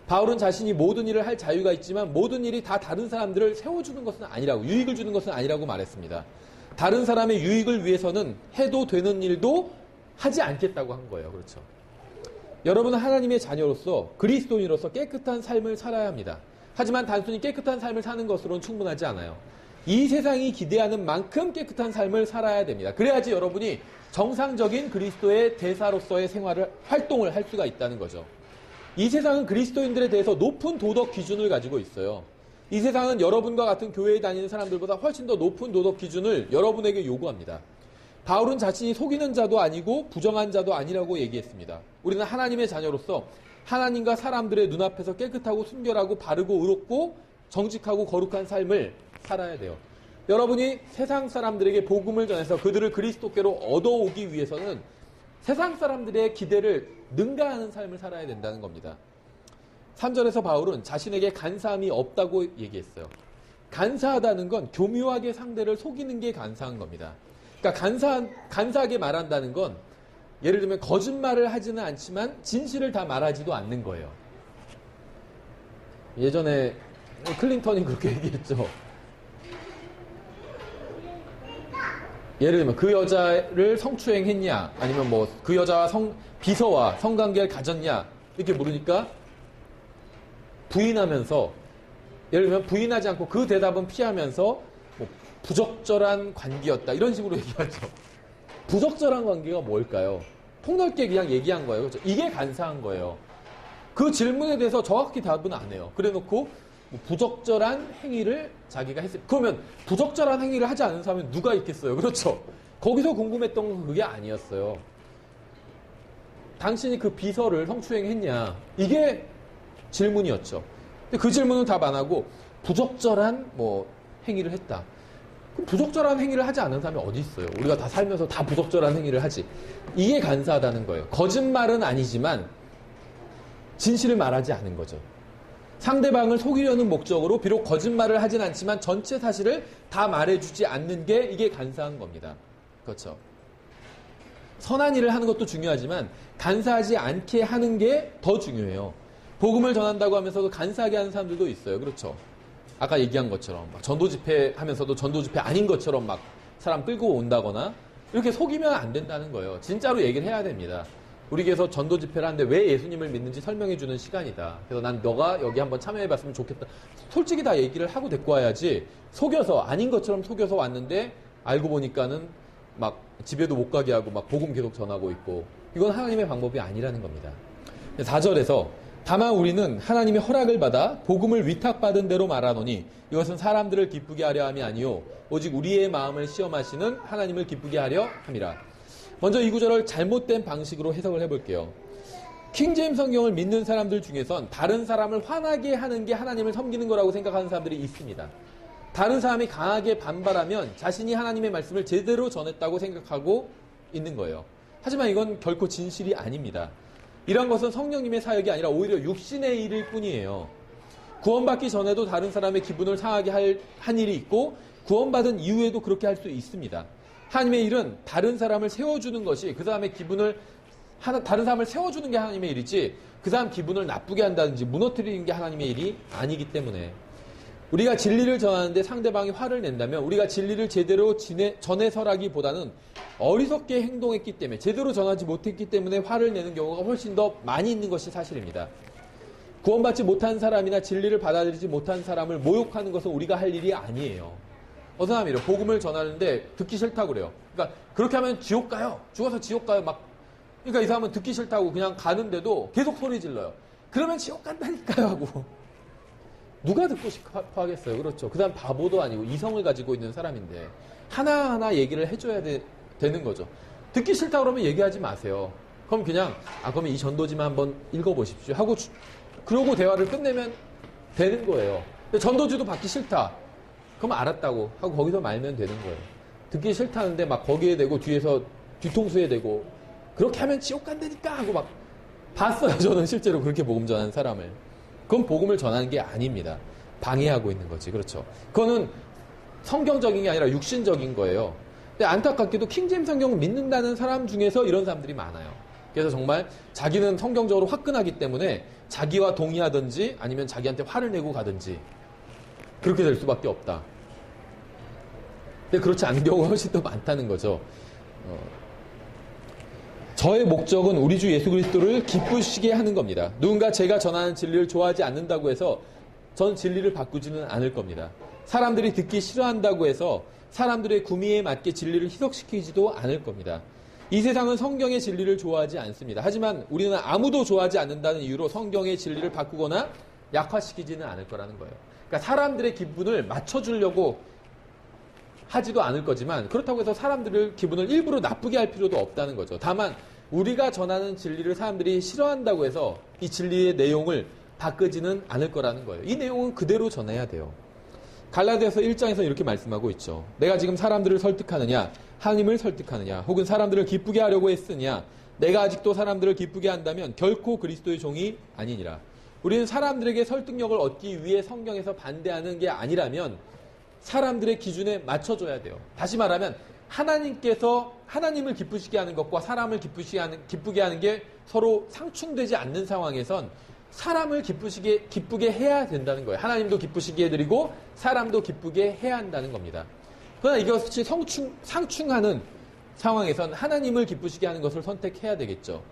바울은 자신이 모든 일을 할 자유가 있지만 모든 일이 다 다른 사람들을 세워주는 것은 아니라고, 유익을 주는 것은 아니라고 말했습니다. 다른 사람의 유익을 위해서는 해도 되는 일도 하지 않겠다고 한 거예요. 그렇죠. 여러분은 하나님의 자녀로서 그리스도인으로서 깨끗한 삶을 살아야 합니다. 하지만 단순히 깨끗한 삶을 사는 것으로는 충분하지 않아요. 이 세상이 기대하는 만큼 깨끗한 삶을 살아야 됩니다. 그래야지 여러분이 정상적인 그리스도의 대사로서의 활동을 할 수가 있다는 거죠. 이 세상은 그리스도인들에 대해서 높은 도덕 기준을 가지고 있어요. 이 세상은 여러분과 같은 교회에 다니는 사람들보다 훨씬 더 높은 도덕 기준을 여러분에게 요구합니다. 바울은 자신이 속이는 자도 아니고 부정한 자도 아니라고 얘기했습니다. 우리는 하나님의 자녀로서 하나님과 사람들의 눈앞에서 깨끗하고 순결하고 바르고 의롭고 정직하고 거룩한 삶을 살아야 돼요. 여러분이 세상 사람들에게 복음을 전해서 그들을 그리스도께로 얻어오기 위해서는 세상 사람들의 기대를 능가하는 삶을 살아야 된다는 겁니다. 3절에서 바울은 자신에게 간사함이 없다고 얘기했어요. 간사하다는 건 교묘하게 상대를 속이는 게 간사한 겁니다. 그러니까 간사하게 말한다는 건 예를 들면 거짓말을 하지는 않지만 진실을 다 말하지도 않는 거예요. 예전에 클린턴이 그렇게 얘기했죠. 예를 들면 그 여자를 성추행했냐, 아니면 뭐 그 여자와 비서와 성관계를 가졌냐 이렇게 물으니까 부인하면서, 예를 들면 부인하지 않고 그 대답은 피하면서 뭐 부적절한 관계였다 이런 식으로 얘기하죠. 부적절한 관계가 뭘까요? 폭넓게 그냥 얘기한 거예요. 그렇죠? 이게 간사한 거예요. 그 질문에 대해서 정확히 답은 안 해요. 그래놓고 뭐 부적절한 행위를 자기가 했어요. 그러면 부적절한 행위를 하지 않은 사람은 누가 있겠어요? 그렇죠? 거기서 궁금했던 건 그게 아니었어요. 당신이 그 비서를 성추행했냐? 이게 질문이었죠. 근데 그 질문은 답 안 하고 부적절한 뭐 행위를 했다. 그럼 부적절한 행위를 하지 않은 사람이 어디 있어요? 우리가 다 살면서 다 부적절한 행위를 하지. 이게 간사하다는 거예요. 거짓말은 아니지만 진실을 말하지 않은 거죠. 상대방을 속이려는 목적으로 비록 거짓말을 하진 않지만 전체 사실을 다 말해주지 않는 게 이게 간사한 겁니다. 그렇죠. 선한 일을 하는 것도 중요하지만 간사하지 않게 하는 게 더 중요해요. 복음을 전한다고 하면서도 간사하게 하는 사람들도 있어요. 그렇죠. 아까 얘기한 것처럼 막 전도 집회 하면서도 전도 집회 아닌 것처럼 막 사람 끌고 온다거나 이렇게 속이면 안 된다는 거예요. 진짜로 얘기를 해야 됩니다. 우리 교회에서 전도 집회를 하는데 왜 예수님을 믿는지 설명해 주는 시간이다. 그래서 난 너가 여기 한번 참여해 봤으면 좋겠다. 솔직히 다 얘기를 하고 데리고 와야지 속여서 아닌 것처럼 속여서 왔는데 알고 보니까는 막 집에도 못 가게 하고 막 복음 계속 전하고 있고, 이건 하나님의 방법이 아니라는 겁니다. 4절에서 다만 우리는 하나님의 허락을 받아 복음을 위탁받은 대로 말하노니 이것은 사람들을 기쁘게 하려 함이 아니요 오직 우리의 마음을 시험하시는 하나님을 기쁘게 하려 함이라. 먼저 이 구절을 잘못된 방식으로 해석을 해볼게요. 킹제임스 성경을 믿는 사람들 중에선 다른 사람을 화나게 하는 게 하나님을 섬기는 거라고 생각하는 사람들이 있습니다. 다른 사람이 강하게 반발하면 자신이 하나님의 말씀을 제대로 전했다고 생각하고 있는 거예요. 하지만 이건 결코 진실이 아닙니다. 이런 것은 성령님의 사역이 아니라 오히려 육신의 일일 뿐이에요. 구원받기 전에도 다른 사람의 기분을 상하게 한 일이 있고 구원받은 이후에도 그렇게 할 수 있습니다. 하나님의 일은 다른 사람을 세워주는 것이 그 사람의 기분을 다른 사람을 세워주는 게 하나님의 일이지 그 사람 기분을 나쁘게 한다든지 무너뜨리는 게 하나님의 일이 아니기 때문에 우리가 진리를 전하는데 상대방이 화를 낸다면 우리가 진리를 제대로 전해서라기보다는 어리석게 행동했기 때문에 제대로 전하지 못했기 때문에 화를 내는 경우가 훨씬 더 많이 있는 것이 사실입니다. 구원받지 못한 사람이나 진리를 받아들이지 못한 사람을 모욕하는 것은 우리가 할 일이 아니에요. 어떤 사람이 이래요. 복음을 전하는데 듣기 싫다고 그래요. 그러니까 그렇게 하면 지옥 가요. 죽어서 지옥 가요. 막. 그러니까 이 사람은 듣기 싫다고 그냥 가는데도 계속 소리 질러요. 그러면 지옥 간다니까요 하고. 누가 듣고 싶어 하겠어요. 그렇죠. 그 사람 바보도 아니고 이성을 가지고 있는 사람인데 하나하나 얘기를 해줘야 되는 거죠. 듣기 싫다 그러면 얘기하지 마세요. 그럼 그냥 그러면 이 전도지만 한번 읽어보십시오 하고 그러고 대화를 끝내면 되는 거예요. 근데 전도지도 받기 싫다. 그럼 알았다고 하고 거기서 말면 되는 거예요. 듣기 싫다는데 막 거기에 대고 뒤에서 뒤통수에 대고 그렇게 하면 지옥 간다니까 하고 막 봤어요. 저는 실제로 그렇게 복음 전하는 사람을. 그건 복음을 전하는 게 아닙니다. 방해하고 있는 거지. 그렇죠. 그거는 성경적인 게 아니라 육신적인 거예요. 근데 안타깝게도 킹제임스 성경을 믿는다는 사람 중에서 이런 사람들이 많아요. 그래서 정말 자기는 성경적으로 화끈하기 때문에 자기와 동의하든지 아니면 자기한테 화를 내고 가든지 그렇게 될 수밖에 없다. 근데 그렇지 않은 경우가 훨씬 더 많다는 거죠. 저의 목적은 우리 주 예수 그리스도를 기쁘시게 하는 겁니다. 누군가 제가 전하는 진리를 좋아하지 않는다고 해서 전 진리를 바꾸지는 않을 겁니다. 사람들이 듣기 싫어한다고 해서 사람들의 구미에 맞게 진리를 희석시키지도 않을 겁니다. 이 세상은 성경의 진리를 좋아하지 않습니다. 하지만 우리는 아무도 좋아하지 않는다는 이유로 성경의 진리를 바꾸거나 약화시키지는 않을 거라는 거예요. 그러니까 사람들의 기분을 맞춰주려고 하지도 않을 거지만 그렇다고 해서 사람들의 기분을 일부러 나쁘게 할 필요도 없다는 거죠. 다만 우리가 전하는 진리를 사람들이 싫어한다고 해서 이 진리의 내용을 바꾸지는 않을 거라는 거예요. 이 내용은 그대로 전해야 돼요. 갈라디아서 1장에서 이렇게 말씀하고 있죠. 내가 지금 사람들을 설득하느냐 하나님을 설득하느냐 혹은 사람들을 기쁘게 하려고 했으냐 내가 아직도 사람들을 기쁘게 한다면 결코 그리스도의 종이 아니니라. 우리는 사람들에게 설득력을 얻기 위해 성경에서 반대하는 게 아니라면 사람들의 기준에 맞춰줘야 돼요. 다시 말하면 하나님께서 하나님을 기쁘시게 하는 것과 사람을 기쁘게 하는 게 서로 상충되지 않는 상황에선 사람을 기쁘게 해야 된다는 거예요. 하나님도 기쁘시게 해드리고 사람도 기쁘게 해야 한다는 겁니다. 그러나 이것이 상충하는 상황에선 하나님을 기쁘시게 하는 것을 선택해야 되겠죠.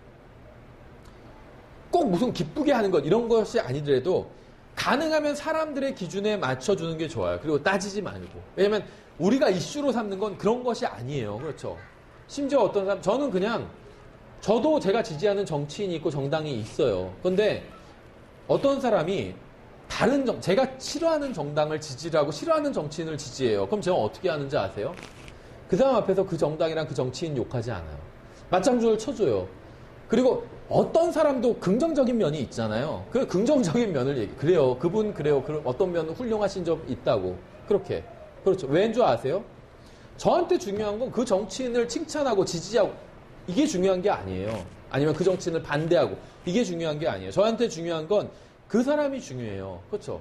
꼭 무슨 기쁘게 하는 것 이런 것이 아니더라도 가능하면 사람들의 기준에 맞춰주는 게 좋아요. 그리고 따지지 말고. 왜냐면 우리가 이슈로 삼는 건 그런 것이 아니에요. 그렇죠. 심지어 어떤 사람, 저도 제가 지지하는 정치인이 있고 정당이 있어요. 그런데 어떤 사람이 제가 싫어하는 정당을 지지를 하고 싫어하는 정치인을 지지해요. 그럼 제가 어떻게 하는지 아세요? 그 사람 앞에서 그 정당이랑 그 정치인 욕하지 않아요. 맞장구를 쳐줘요. 그리고 어떤 사람도 긍정적인 면이 있잖아요. 그 긍정적인 면을 그래요. 그분 그래요. 어떤 면은 훌륭하신 점 있다고. 그렇게. 그렇죠. 왜인 줄 아세요? 저한테 중요한 건 그 정치인을 칭찬하고 지지하고 이게 중요한 게 아니에요. 아니면 그 정치인을 반대하고 이게 중요한 게 아니에요. 저한테 중요한 건 그 사람이 중요해요. 그렇죠.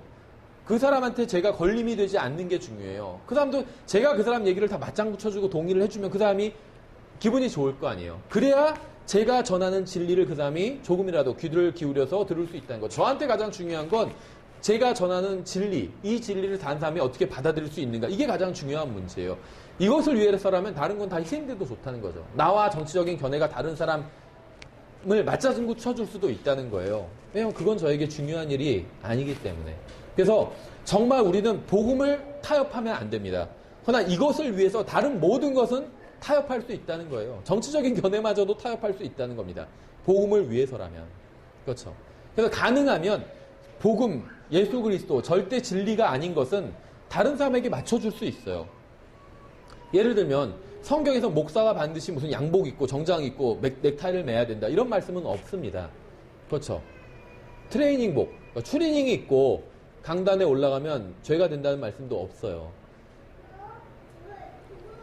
그 사람한테 제가 걸림이 되지 않는 게 중요해요. 그 사람도 제가 그 사람 얘기를 다 맞장구 쳐주고 동의를 해주면 그 사람이 기분이 좋을 거 아니에요. 그래야 제가 전하는 진리를 그 사람이 조금이라도 귀를 기울여서 들을 수 있다는 거죠. 저한테 가장 중요한 건 제가 전하는 진리, 이 진리를 다른 사람이 어떻게 받아들일 수 있는가. 이게 가장 중요한 문제예요. 이것을 위해서라면 다른 건 다 희생돼도 좋다는 거죠. 나와 정치적인 견해가 다른 사람을 맞장구 쳐줄 수도 있다는 거예요. 왜냐하면 그건 저에게 중요한 일이 아니기 때문에. 그래서 정말 우리는 복음을 타협하면 안 됩니다. 그러나 이것을 위해서 다른 모든 것은 타협할 수 있다는 거예요. 정치적인 견해마저도 타협할 수 있다는 겁니다. 복음을 위해서라면. 그렇죠. 그래서 가능하면 복음, 예수 그리스도, 절대 진리가 아닌 것은 다른 사람에게 맞춰줄 수 있어요. 예를 들면 성경에서 목사가 반드시 무슨 양복 입고 정장 입고 넥타이를 매야 된다. 이런 말씀은 없습니다. 그렇죠. 트레이닝복, 추리닝이 있고 강단에 올라가면 죄가 된다는 말씀도 없어요.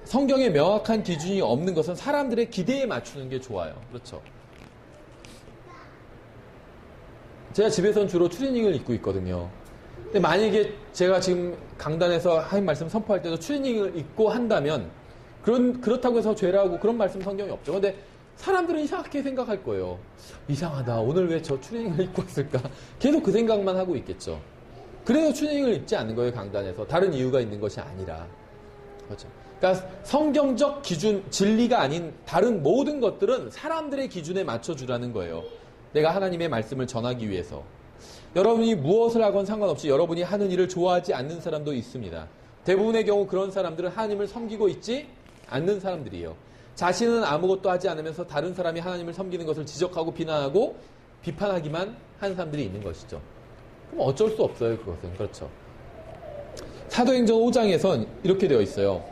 성경에 명확한 기준이 없는 것은 사람들의 기대에 맞추는 게 좋아요. 그렇죠. 제가 집에서는 주로 추리닝을 입고 있거든요. 근데 만약에 제가 지금 강단에서 하나님 말씀 선포할 때도 추리닝을 입고 한다면 그렇다고 해서 죄라고 그런 말씀 성경이 없죠. 근데 사람들은 이상하게 생각할 거예요. 이상하다. 오늘 왜 저 추리닝을 입고 왔을까? 계속 그 생각만 하고 있겠죠. 그래서 추리닝을 입지 않는 거예요. 강단에서. 다른 이유가 있는 것이 아니라. 그렇죠. 그러니까 성경적 기준, 진리가 아닌 다른 모든 것들은 사람들의 기준에 맞춰주라는 거예요. 내가 하나님의 말씀을 전하기 위해서. 여러분이 무엇을 하건 상관없이 여러분이 하는 일을 좋아하지 않는 사람도 있습니다. 대부분의 경우 그런 사람들은 하나님을 섬기고 있지 않는 사람들이에요. 자신은 아무것도 하지 않으면서 다른 사람이 하나님을 섬기는 것을 지적하고 비난하고 비판하기만 한 사람들이 있는 것이죠. 그럼 어쩔 수 없어요. 그것은. 그렇죠. 사도행전 5장에선 이렇게 되어 있어요.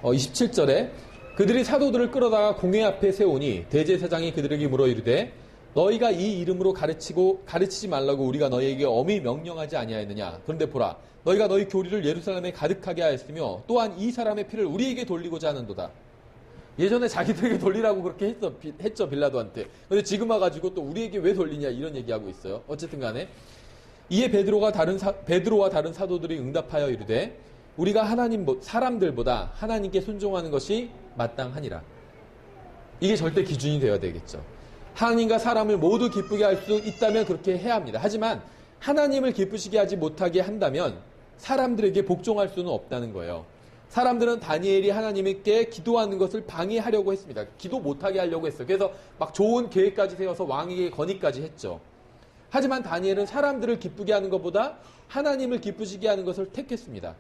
27절에 그들이 사도들을 끌어다가 공회 앞에 세우니 대제사장이 그들에게 물어 이르되 너희가 이 이름으로 가르치지 말라고 우리가 너희에게 엄히 명령하지 아니하였느냐. 그런데 보라 너희가 너희 교리를 예루살렘에 가득하게 하였으며 또한 이 사람의 피를 우리에게 돌리고자 하는도다. 예전에 자기들에게 돌리라고 그렇게 했죠 빌라도한테. 근데 지금 와가지고 또 우리에게 왜 돌리냐 이런 얘기하고 있어요. 어쨌든 간에 이에 베드로와 다른 사도들이 응답하여 이르되 우리가 사람들보다 하나님께 순종하는 것이 마땅하니라. 이게 절대 기준이 되어야 되겠죠. 하나님과 사람을 모두 기쁘게 할 수 있다면 그렇게 해야 합니다. 하지만 하나님을 기쁘시게 하지 못하게 한다면 사람들에게 복종할 수는 없다는 거예요. 사람들은 다니엘이 하나님께 기도하는 것을 방해하려고 했습니다. 기도 못하게 하려고 했어요. 그래서 막 좋은 계획까지 세워서 왕에게 건의까지 했죠. 하지만 다니엘은 사람들을 기쁘게 하는 것보다 하나님을 기쁘시게 하는 것을 택했습니다.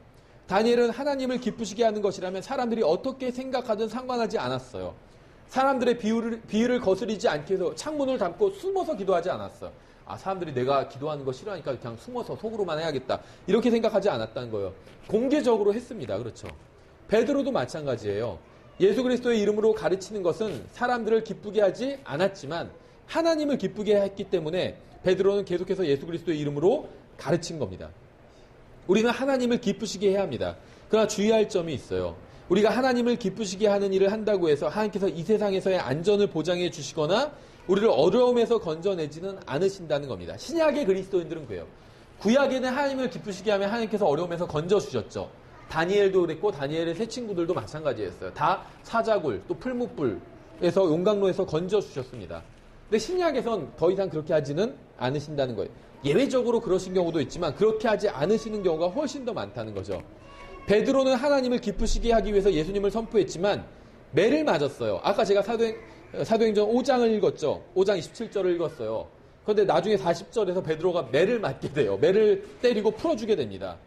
다니엘은 하나님을 기쁘시게 하는 것이라면 사람들이 어떻게 생각하든 상관하지 않았어요. 사람들의 비유를 거스리지 않기 위해서 창문을 닫고 숨어서 기도하지 않았어요. 사람들이 내가 기도하는 거 싫어하니까 그냥 숨어서 속으로만 해야겠다. 이렇게 생각하지 않았다는 거예요. 공개적으로 했습니다. 그렇죠. 베드로도 마찬가지예요. 예수 그리스도의 이름으로 가르치는 것은 사람들을 기쁘게 하지 않았지만 하나님을 기쁘게 했기 때문에 베드로는 계속해서 예수 그리스도의 이름으로 가르친 겁니다. 우리는 하나님을 기쁘시게 해야 합니다. 그러나 주의할 점이 있어요. 우리가 하나님을 기쁘시게 하는 일을 한다고 해서 하나님께서 이 세상에서의 안전을 보장해 주시거나 우리를 어려움에서 건져내지는 않으신다는 겁니다. 신약의 그리스도인들은 그래요. 구약에는 하나님을 기쁘시게 하면 하나님께서 어려움에서 건져주셨죠. 다니엘도 그랬고 다니엘의 세 친구들도 마찬가지였어요. 다 사자굴 또 풀무불에서 용광로에서 건져주셨습니다. 근데 신약에선 더 이상 그렇게 하지는 않으신다는 거예요. 예외적으로 그러신 경우도 있지만 그렇게 하지 않으시는 경우가 훨씬 더 많다는 거죠. 베드로는 하나님을 기쁘시게 하기 위해서 예수님을 선포했지만 매를 맞았어요. 아까 제가 사도행전 5장을 읽었죠. 5장 27절을 읽었어요. 그런데 나중에 40절에서 베드로가 매를 맞게 돼요. 매를 때리고 풀어주게 됩니다.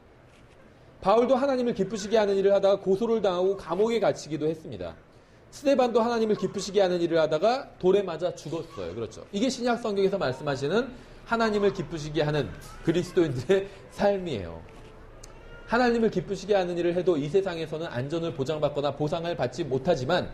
바울도 하나님을 기쁘시게 하는 일을 하다가 고소를 당하고 감옥에 갇히기도 했습니다. 스데반도 하나님을 기쁘시게 하는 일을 하다가 돌에 맞아 죽었어요. 그렇죠. 이게 신약 성경에서 말씀하시는 하나님을 기쁘시게 하는 그리스도인들의 삶이에요. 하나님을 기쁘시게 하는 일을 해도 이 세상에서는 안전을 보장받거나 보상을 받지 못하지만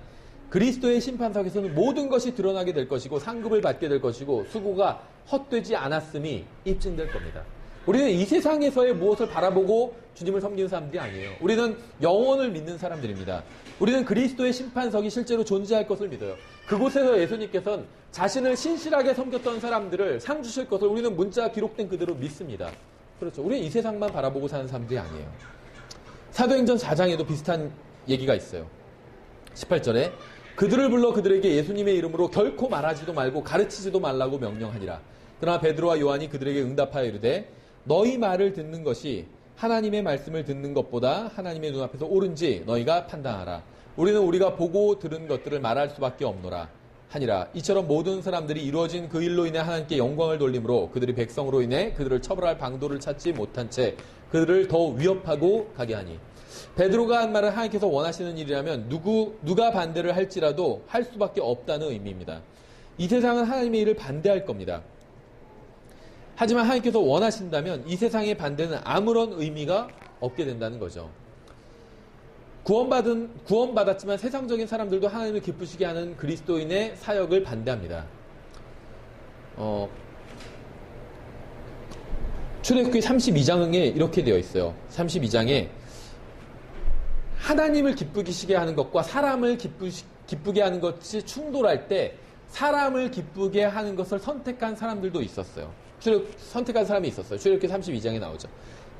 그리스도의 심판석에서는 모든 것이 드러나게 될 것이고 상급을 받게 될 것이고 수고가 헛되지 않았음이 입증될 겁니다. 우리는 이 세상에서의 무엇을 바라보고 주님을 섬기는 사람들이 아니에요. 우리는 영원을 믿는 사람들입니다. 우리는 그리스도의 심판석이 실제로 존재할 것을 믿어요. 그곳에서 예수님께서는 자신을 신실하게 섬겼던 사람들을 상 주실 것을 우리는 문자 기록된 그대로 믿습니다. 그렇죠. 우리는 이 세상만 바라보고 사는 사람들이 아니에요. 사도행전 4장에도 비슷한 얘기가 있어요. 18절에 그들을 불러 그들에게 예수님의 이름으로 결코 말하지도 말고 가르치지도 말라고 명령하니라. 그러나 베드로와 요한이 그들에게 응답하여 이르되 너희 말을 듣는 것이 하나님의 말씀을 듣는 것보다 하나님의 눈앞에서 옳은지 너희가 판단하라. 우리는 우리가 보고 들은 것들을 말할 수밖에 없노라 하니라. 이처럼 모든 사람들이 이루어진 그 일로 인해 하나님께 영광을 돌림으로 그들이 백성으로 인해 그들을 처벌할 방도를 찾지 못한 채 그들을 더 위협하고 가게 하니. 베드로가 한 말은 하나님께서 원하시는 일이라면 누가 반대를 할지라도 할 수밖에 없다는 의미입니다. 이 세상은 하나님의 일을 반대할 겁니다. 하지만 하나님께서 원하신다면 이 세상의 반대는 아무런 의미가 없게 된다는 거죠. 구원받았지만 세상적인 사람들도 하나님을 기쁘시게 하는 그리스도인의 사역을 반대합니다. 출애굽기 32장에 이렇게 되어 있어요. 32장에 하나님을 기쁘시게 하는 것과 사람을 기쁘게 하는 것이 충돌할 때 사람을 기쁘게 하는 것을 선택한 사람들도 있었어요. 선택한 사람이 있었어요. 출애굽기 32장에 나오죠.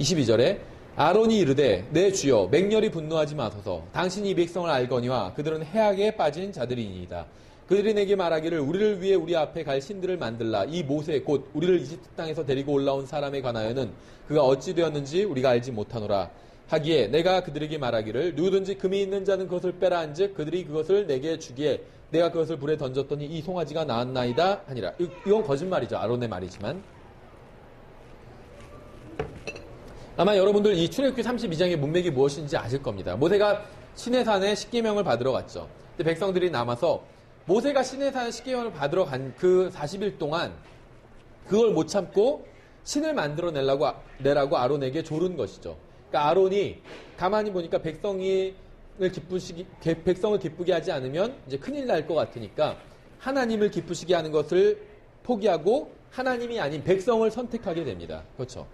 22절에 아론이 이르되 내 주여 맹렬히 분노하지 마소서 당신이 이 백성을 알거니와 그들은 해악에 빠진 자들이니이다. 그들이 내게 말하기를 우리를 위해 우리 앞에 갈 신들을 만들라. 이 모세 곧 우리를 이집트 땅에서 데리고 올라온 사람에 관하여는 그가 어찌 되었는지 우리가 알지 못하노라 하기에 내가 그들에게 말하기를 누구든지 금이 있는 자는 그것을 빼라 한즉 그들이 그것을 내게 주기에 내가 그것을 불에 던졌더니 이 송아지가 나왔나이다 하니라. 이건 거짓말이죠. 아론의 말이지만 아마 여러분들 이 출애굽기 32장의 문맥이 무엇인지 아실 겁니다. 모세가 시내산에 십계명을 받으러 갔죠. 근데 백성들이 남아서 모세가 시내산에 십계명을 받으러 간 그 40일 동안 그걸 못 참고 신을 만들어 내라고 아론에게 조른 것이죠. 그러니까 아론이 가만히 보니까 백성을 기쁘게 하지 않으면 이제 큰일 날 것 같으니까 하나님을 기쁘시게 하는 것을 포기하고 하나님이 아닌 백성을 선택하게 됩니다. 그렇죠.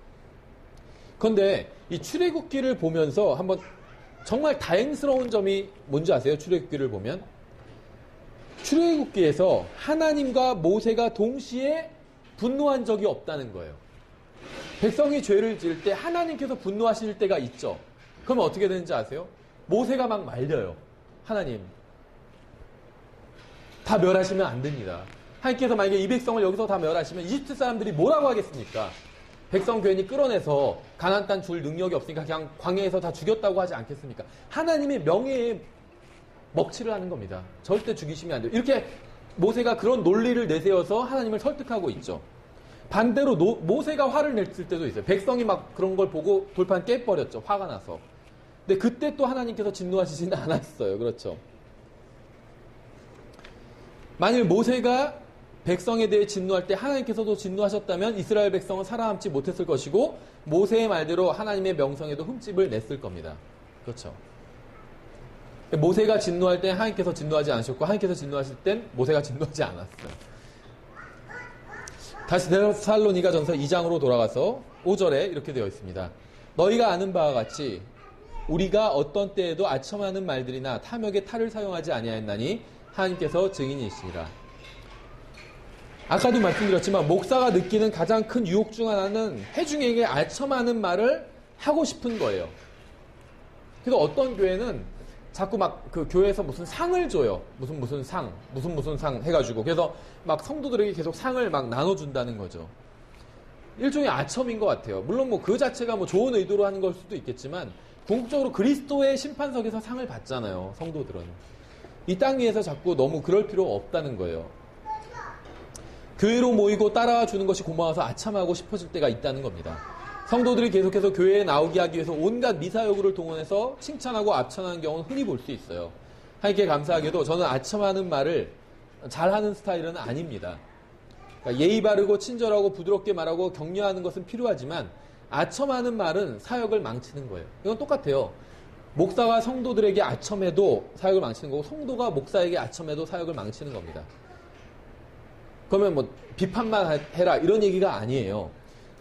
그런데 이 출애굽기를 보면서 한번 정말 다행스러운 점이 뭔지 아세요? 출애굽기를 보면 출애굽기에서 하나님과 모세가 동시에 분노한 적이 없다는 거예요. 백성이 죄를 지을 때 하나님께서 분노하실 때가 있죠. 그러면 어떻게 되는지 아세요? 모세가 막 말려요. 하나님 다 멸하시면 안 됩니다. 하나님께서 만약에 이 백성을 여기서 다 멸하시면 이집트 사람들이 뭐라고 하겠습니까? 백성 괜히 끌어내서 가나안 땅 줄 능력이 없으니까 그냥 광야에서 다 죽였다고 하지 않겠습니까? 하나님의 명예에 먹칠을 하는 겁니다. 절대 죽이시면 안 돼요. 이렇게 모세가 그런 논리를 내세워서 하나님을 설득하고 있죠. 반대로 모세가 화를 냈을 때도 있어요. 백성이 막 그런 걸 보고 돌판 깨버렸죠. 화가 나서. 근데 그때 또 하나님께서 진노하시지는 않았어요. 그렇죠. 만일 모세가 백성에 대해 진노할 때 하나님께서도 진노하셨다면 이스라엘 백성은 살아남지 못했을 것이고 모세의 말대로 하나님의 명성에도 흠집을 냈을 겁니다. 그렇죠. 모세가 진노할 때 하나님께서 진노하지 않으셨고 하나님께서 진노하실 땐 모세가 진노하지 않았어요. 다시 데살로니가전서 2장으로 돌아가서 5절에 이렇게 되어 있습니다. 너희가 아는 바와 같이 우리가 어떤 때에도 아첨하는 말들이나 탐욕의 탈을 사용하지 아니하였나니 하나님께서 증인이시니라. 아까도 말씀드렸지만 목사가 느끼는 가장 큰 유혹 중 하나는 회중에게 아첨하는 말을 하고 싶은 거예요. 그래서 어떤 교회는 자꾸 막 그 교회에서 무슨 상을 줘요. 무슨 상 해가지고. 그래서 막 성도들에게 계속 상을 막 나눠준다는 거죠. 일종의 아첨인 것 같아요. 물론 뭐 그 자체가 뭐 좋은 의도로 하는 걸 수도 있겠지만, 궁극적으로 그리스도의 심판석에서 상을 받잖아요. 성도들은. 이 땅 위에서 자꾸 너무 그럴 필요 없다는 거예요. 교회로 모이고 따라와 주는 것이 고마워서 아첨하고 싶어질 때가 있다는 겁니다. 성도들이 계속해서 교회에 나오게 하기 위해서 온갖 미사여구를 동원해서 칭찬하고 압천하는 경우는 흔히 볼 수 있어요. 하나님께 감사하게도 저는 아첨하는 말을 잘하는 스타일은 아닙니다. 그러니까 예의 바르고 친절하고 부드럽게 말하고 격려하는 것은 필요하지만 아첨하는 말은 사역을 망치는 거예요. 이건 똑같아요. 목사가 성도들에게 아첨해도 사역을 망치는 거고, 성도가 목사에게 아첨해도 사역을 망치는 겁니다. 그러면 뭐 비판만 해라 이런 얘기가 아니에요.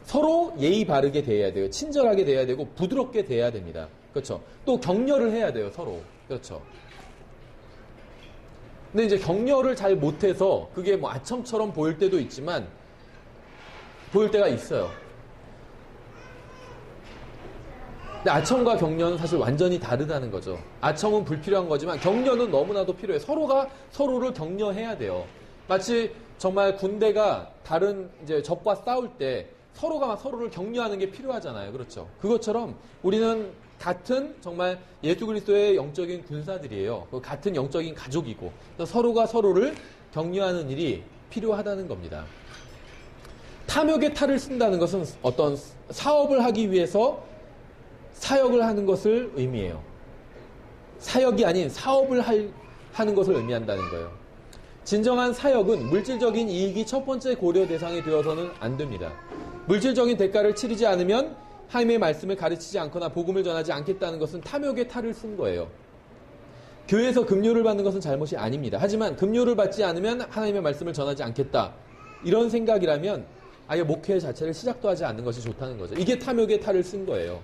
서로 예의 바르게 대해야 돼요. 친절하게 대해야 되고 부드럽게 대해야 됩니다. 그렇죠. 또 격려를 해야 돼요. 서로. 그렇죠. 근데 이제 격려를 잘 못해서 그게 뭐 아첨처럼 보일 때도 있지만, 보일 때가 있어요. 근데 아첨과 격려는 사실 완전히 다르다는 거죠. 아첨은 불필요한 거지만 격려는 너무나도 필요해요. 서로가 서로를 격려해야 돼요. 마치 정말 군대가 다른 이제 적과 싸울 때 서로가 막 서로를 격려하는 게 필요하잖아요. 그렇죠. 그것처럼 우리는 같은 정말 예수 그리스도의 영적인 군사들이에요. 같은 영적인 가족이고, 서로가 서로를 격려하는 일이 필요하다는 겁니다. 탐욕의 탈을 쓴다는 것은 어떤 사업을 하기 위해서 사역을 하는 것을 의미해요. 사역이 아닌 사업을 하는 것을 의미한다는 거예요. 진정한 사역은 물질적인 이익이 첫 번째 고려 대상이 되어서는 안 됩니다. 물질적인 대가를 치르지 않으면 하나님의 말씀을 가르치지 않거나 복음을 전하지 않겠다는 것은 탐욕의 탈을 쓴 거예요. 교회에서 급료를 받는 것은 잘못이 아닙니다. 하지만 급료를 받지 않으면 하나님의 말씀을 전하지 않겠다, 이런 생각이라면 아예 목회 자체를 시작도 하지 않는 것이 좋다는 거죠. 이게 탐욕의 탈을 쓴 거예요.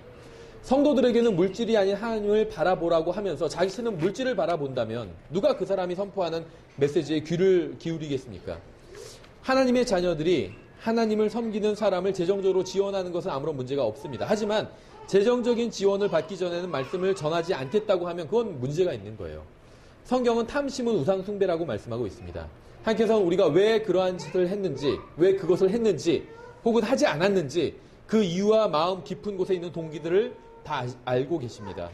성도들에게는 물질이 아닌 하나님을 바라보라고 하면서 자신은 물질을 바라본다면 누가 그 사람이 선포하는 메시지에 귀를 기울이겠습니까? 하나님의 자녀들이 하나님을 섬기는 사람을 재정적으로 지원하는 것은 아무런 문제가 없습니다. 하지만 재정적인 지원을 받기 전에는 말씀을 전하지 않겠다고 하면 그건 문제가 있는 거예요. 성경은 탐심은 우상숭배라고 말씀하고 있습니다. 하나님께서는 우리가 왜 그러한 짓을 했는지, 왜 그것을 했는지, 혹은 하지 않았는지 그 이유와 마음 깊은 곳에 있는 동기들을 다 알고 계십니다.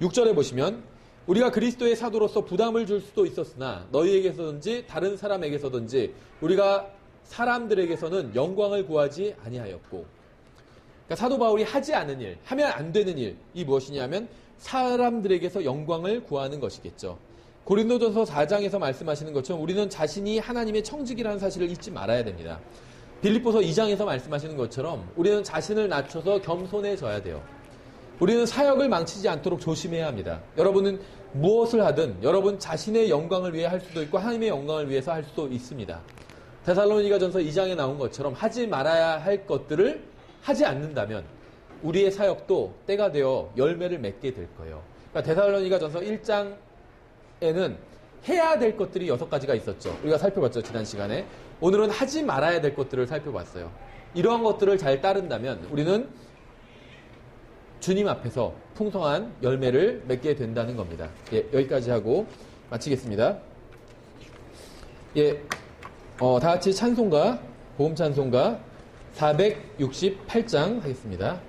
6절에 보시면 우리가 그리스도의 사도로서 부담을 줄 수도 있었으나 너희에게서든지 다른 사람에게서든지 우리가 사람들에게서는 영광을 구하지 아니하였고, 그러니까 사도 바울이 하지 않은 일, 하면 안 되는 일이 무엇이냐면 사람들에게서 영광을 구하는 것이겠죠. 고린도전서 4장에서 말씀하시는 것처럼 우리는 자신이 하나님의 청직이라는 사실을 잊지 말아야 됩니다. 빌립보서 2장에서 말씀하시는 것처럼 우리는 자신을 낮춰서 겸손해져야 돼요. 우리는 사역을 망치지 않도록 조심해야 합니다. 여러분은 무엇을 하든 여러분 자신의 영광을 위해 할 수도 있고 하나님의 영광을 위해서 할 수도 있습니다. 데살로니가전서 2장에 나온 것처럼 하지 말아야 할 것들을 하지 않는다면 우리의 사역도 때가 되어 열매를 맺게 될 거예요. 그러니까 데살로니가전서 1장에는 해야 될 것들이 6가지가 있었죠. 우리가 살펴봤죠, 지난 시간에. 오늘은 하지 말아야 될 것들을 살펴봤어요. 이러한 것들을 잘 따른다면 우리는 주님 앞에서 풍성한 열매를 맺게 된다는 겁니다. 예, 여기까지 하고 마치겠습니다. 예, 다 같이 찬송가, 보험 찬송가 468장 하겠습니다.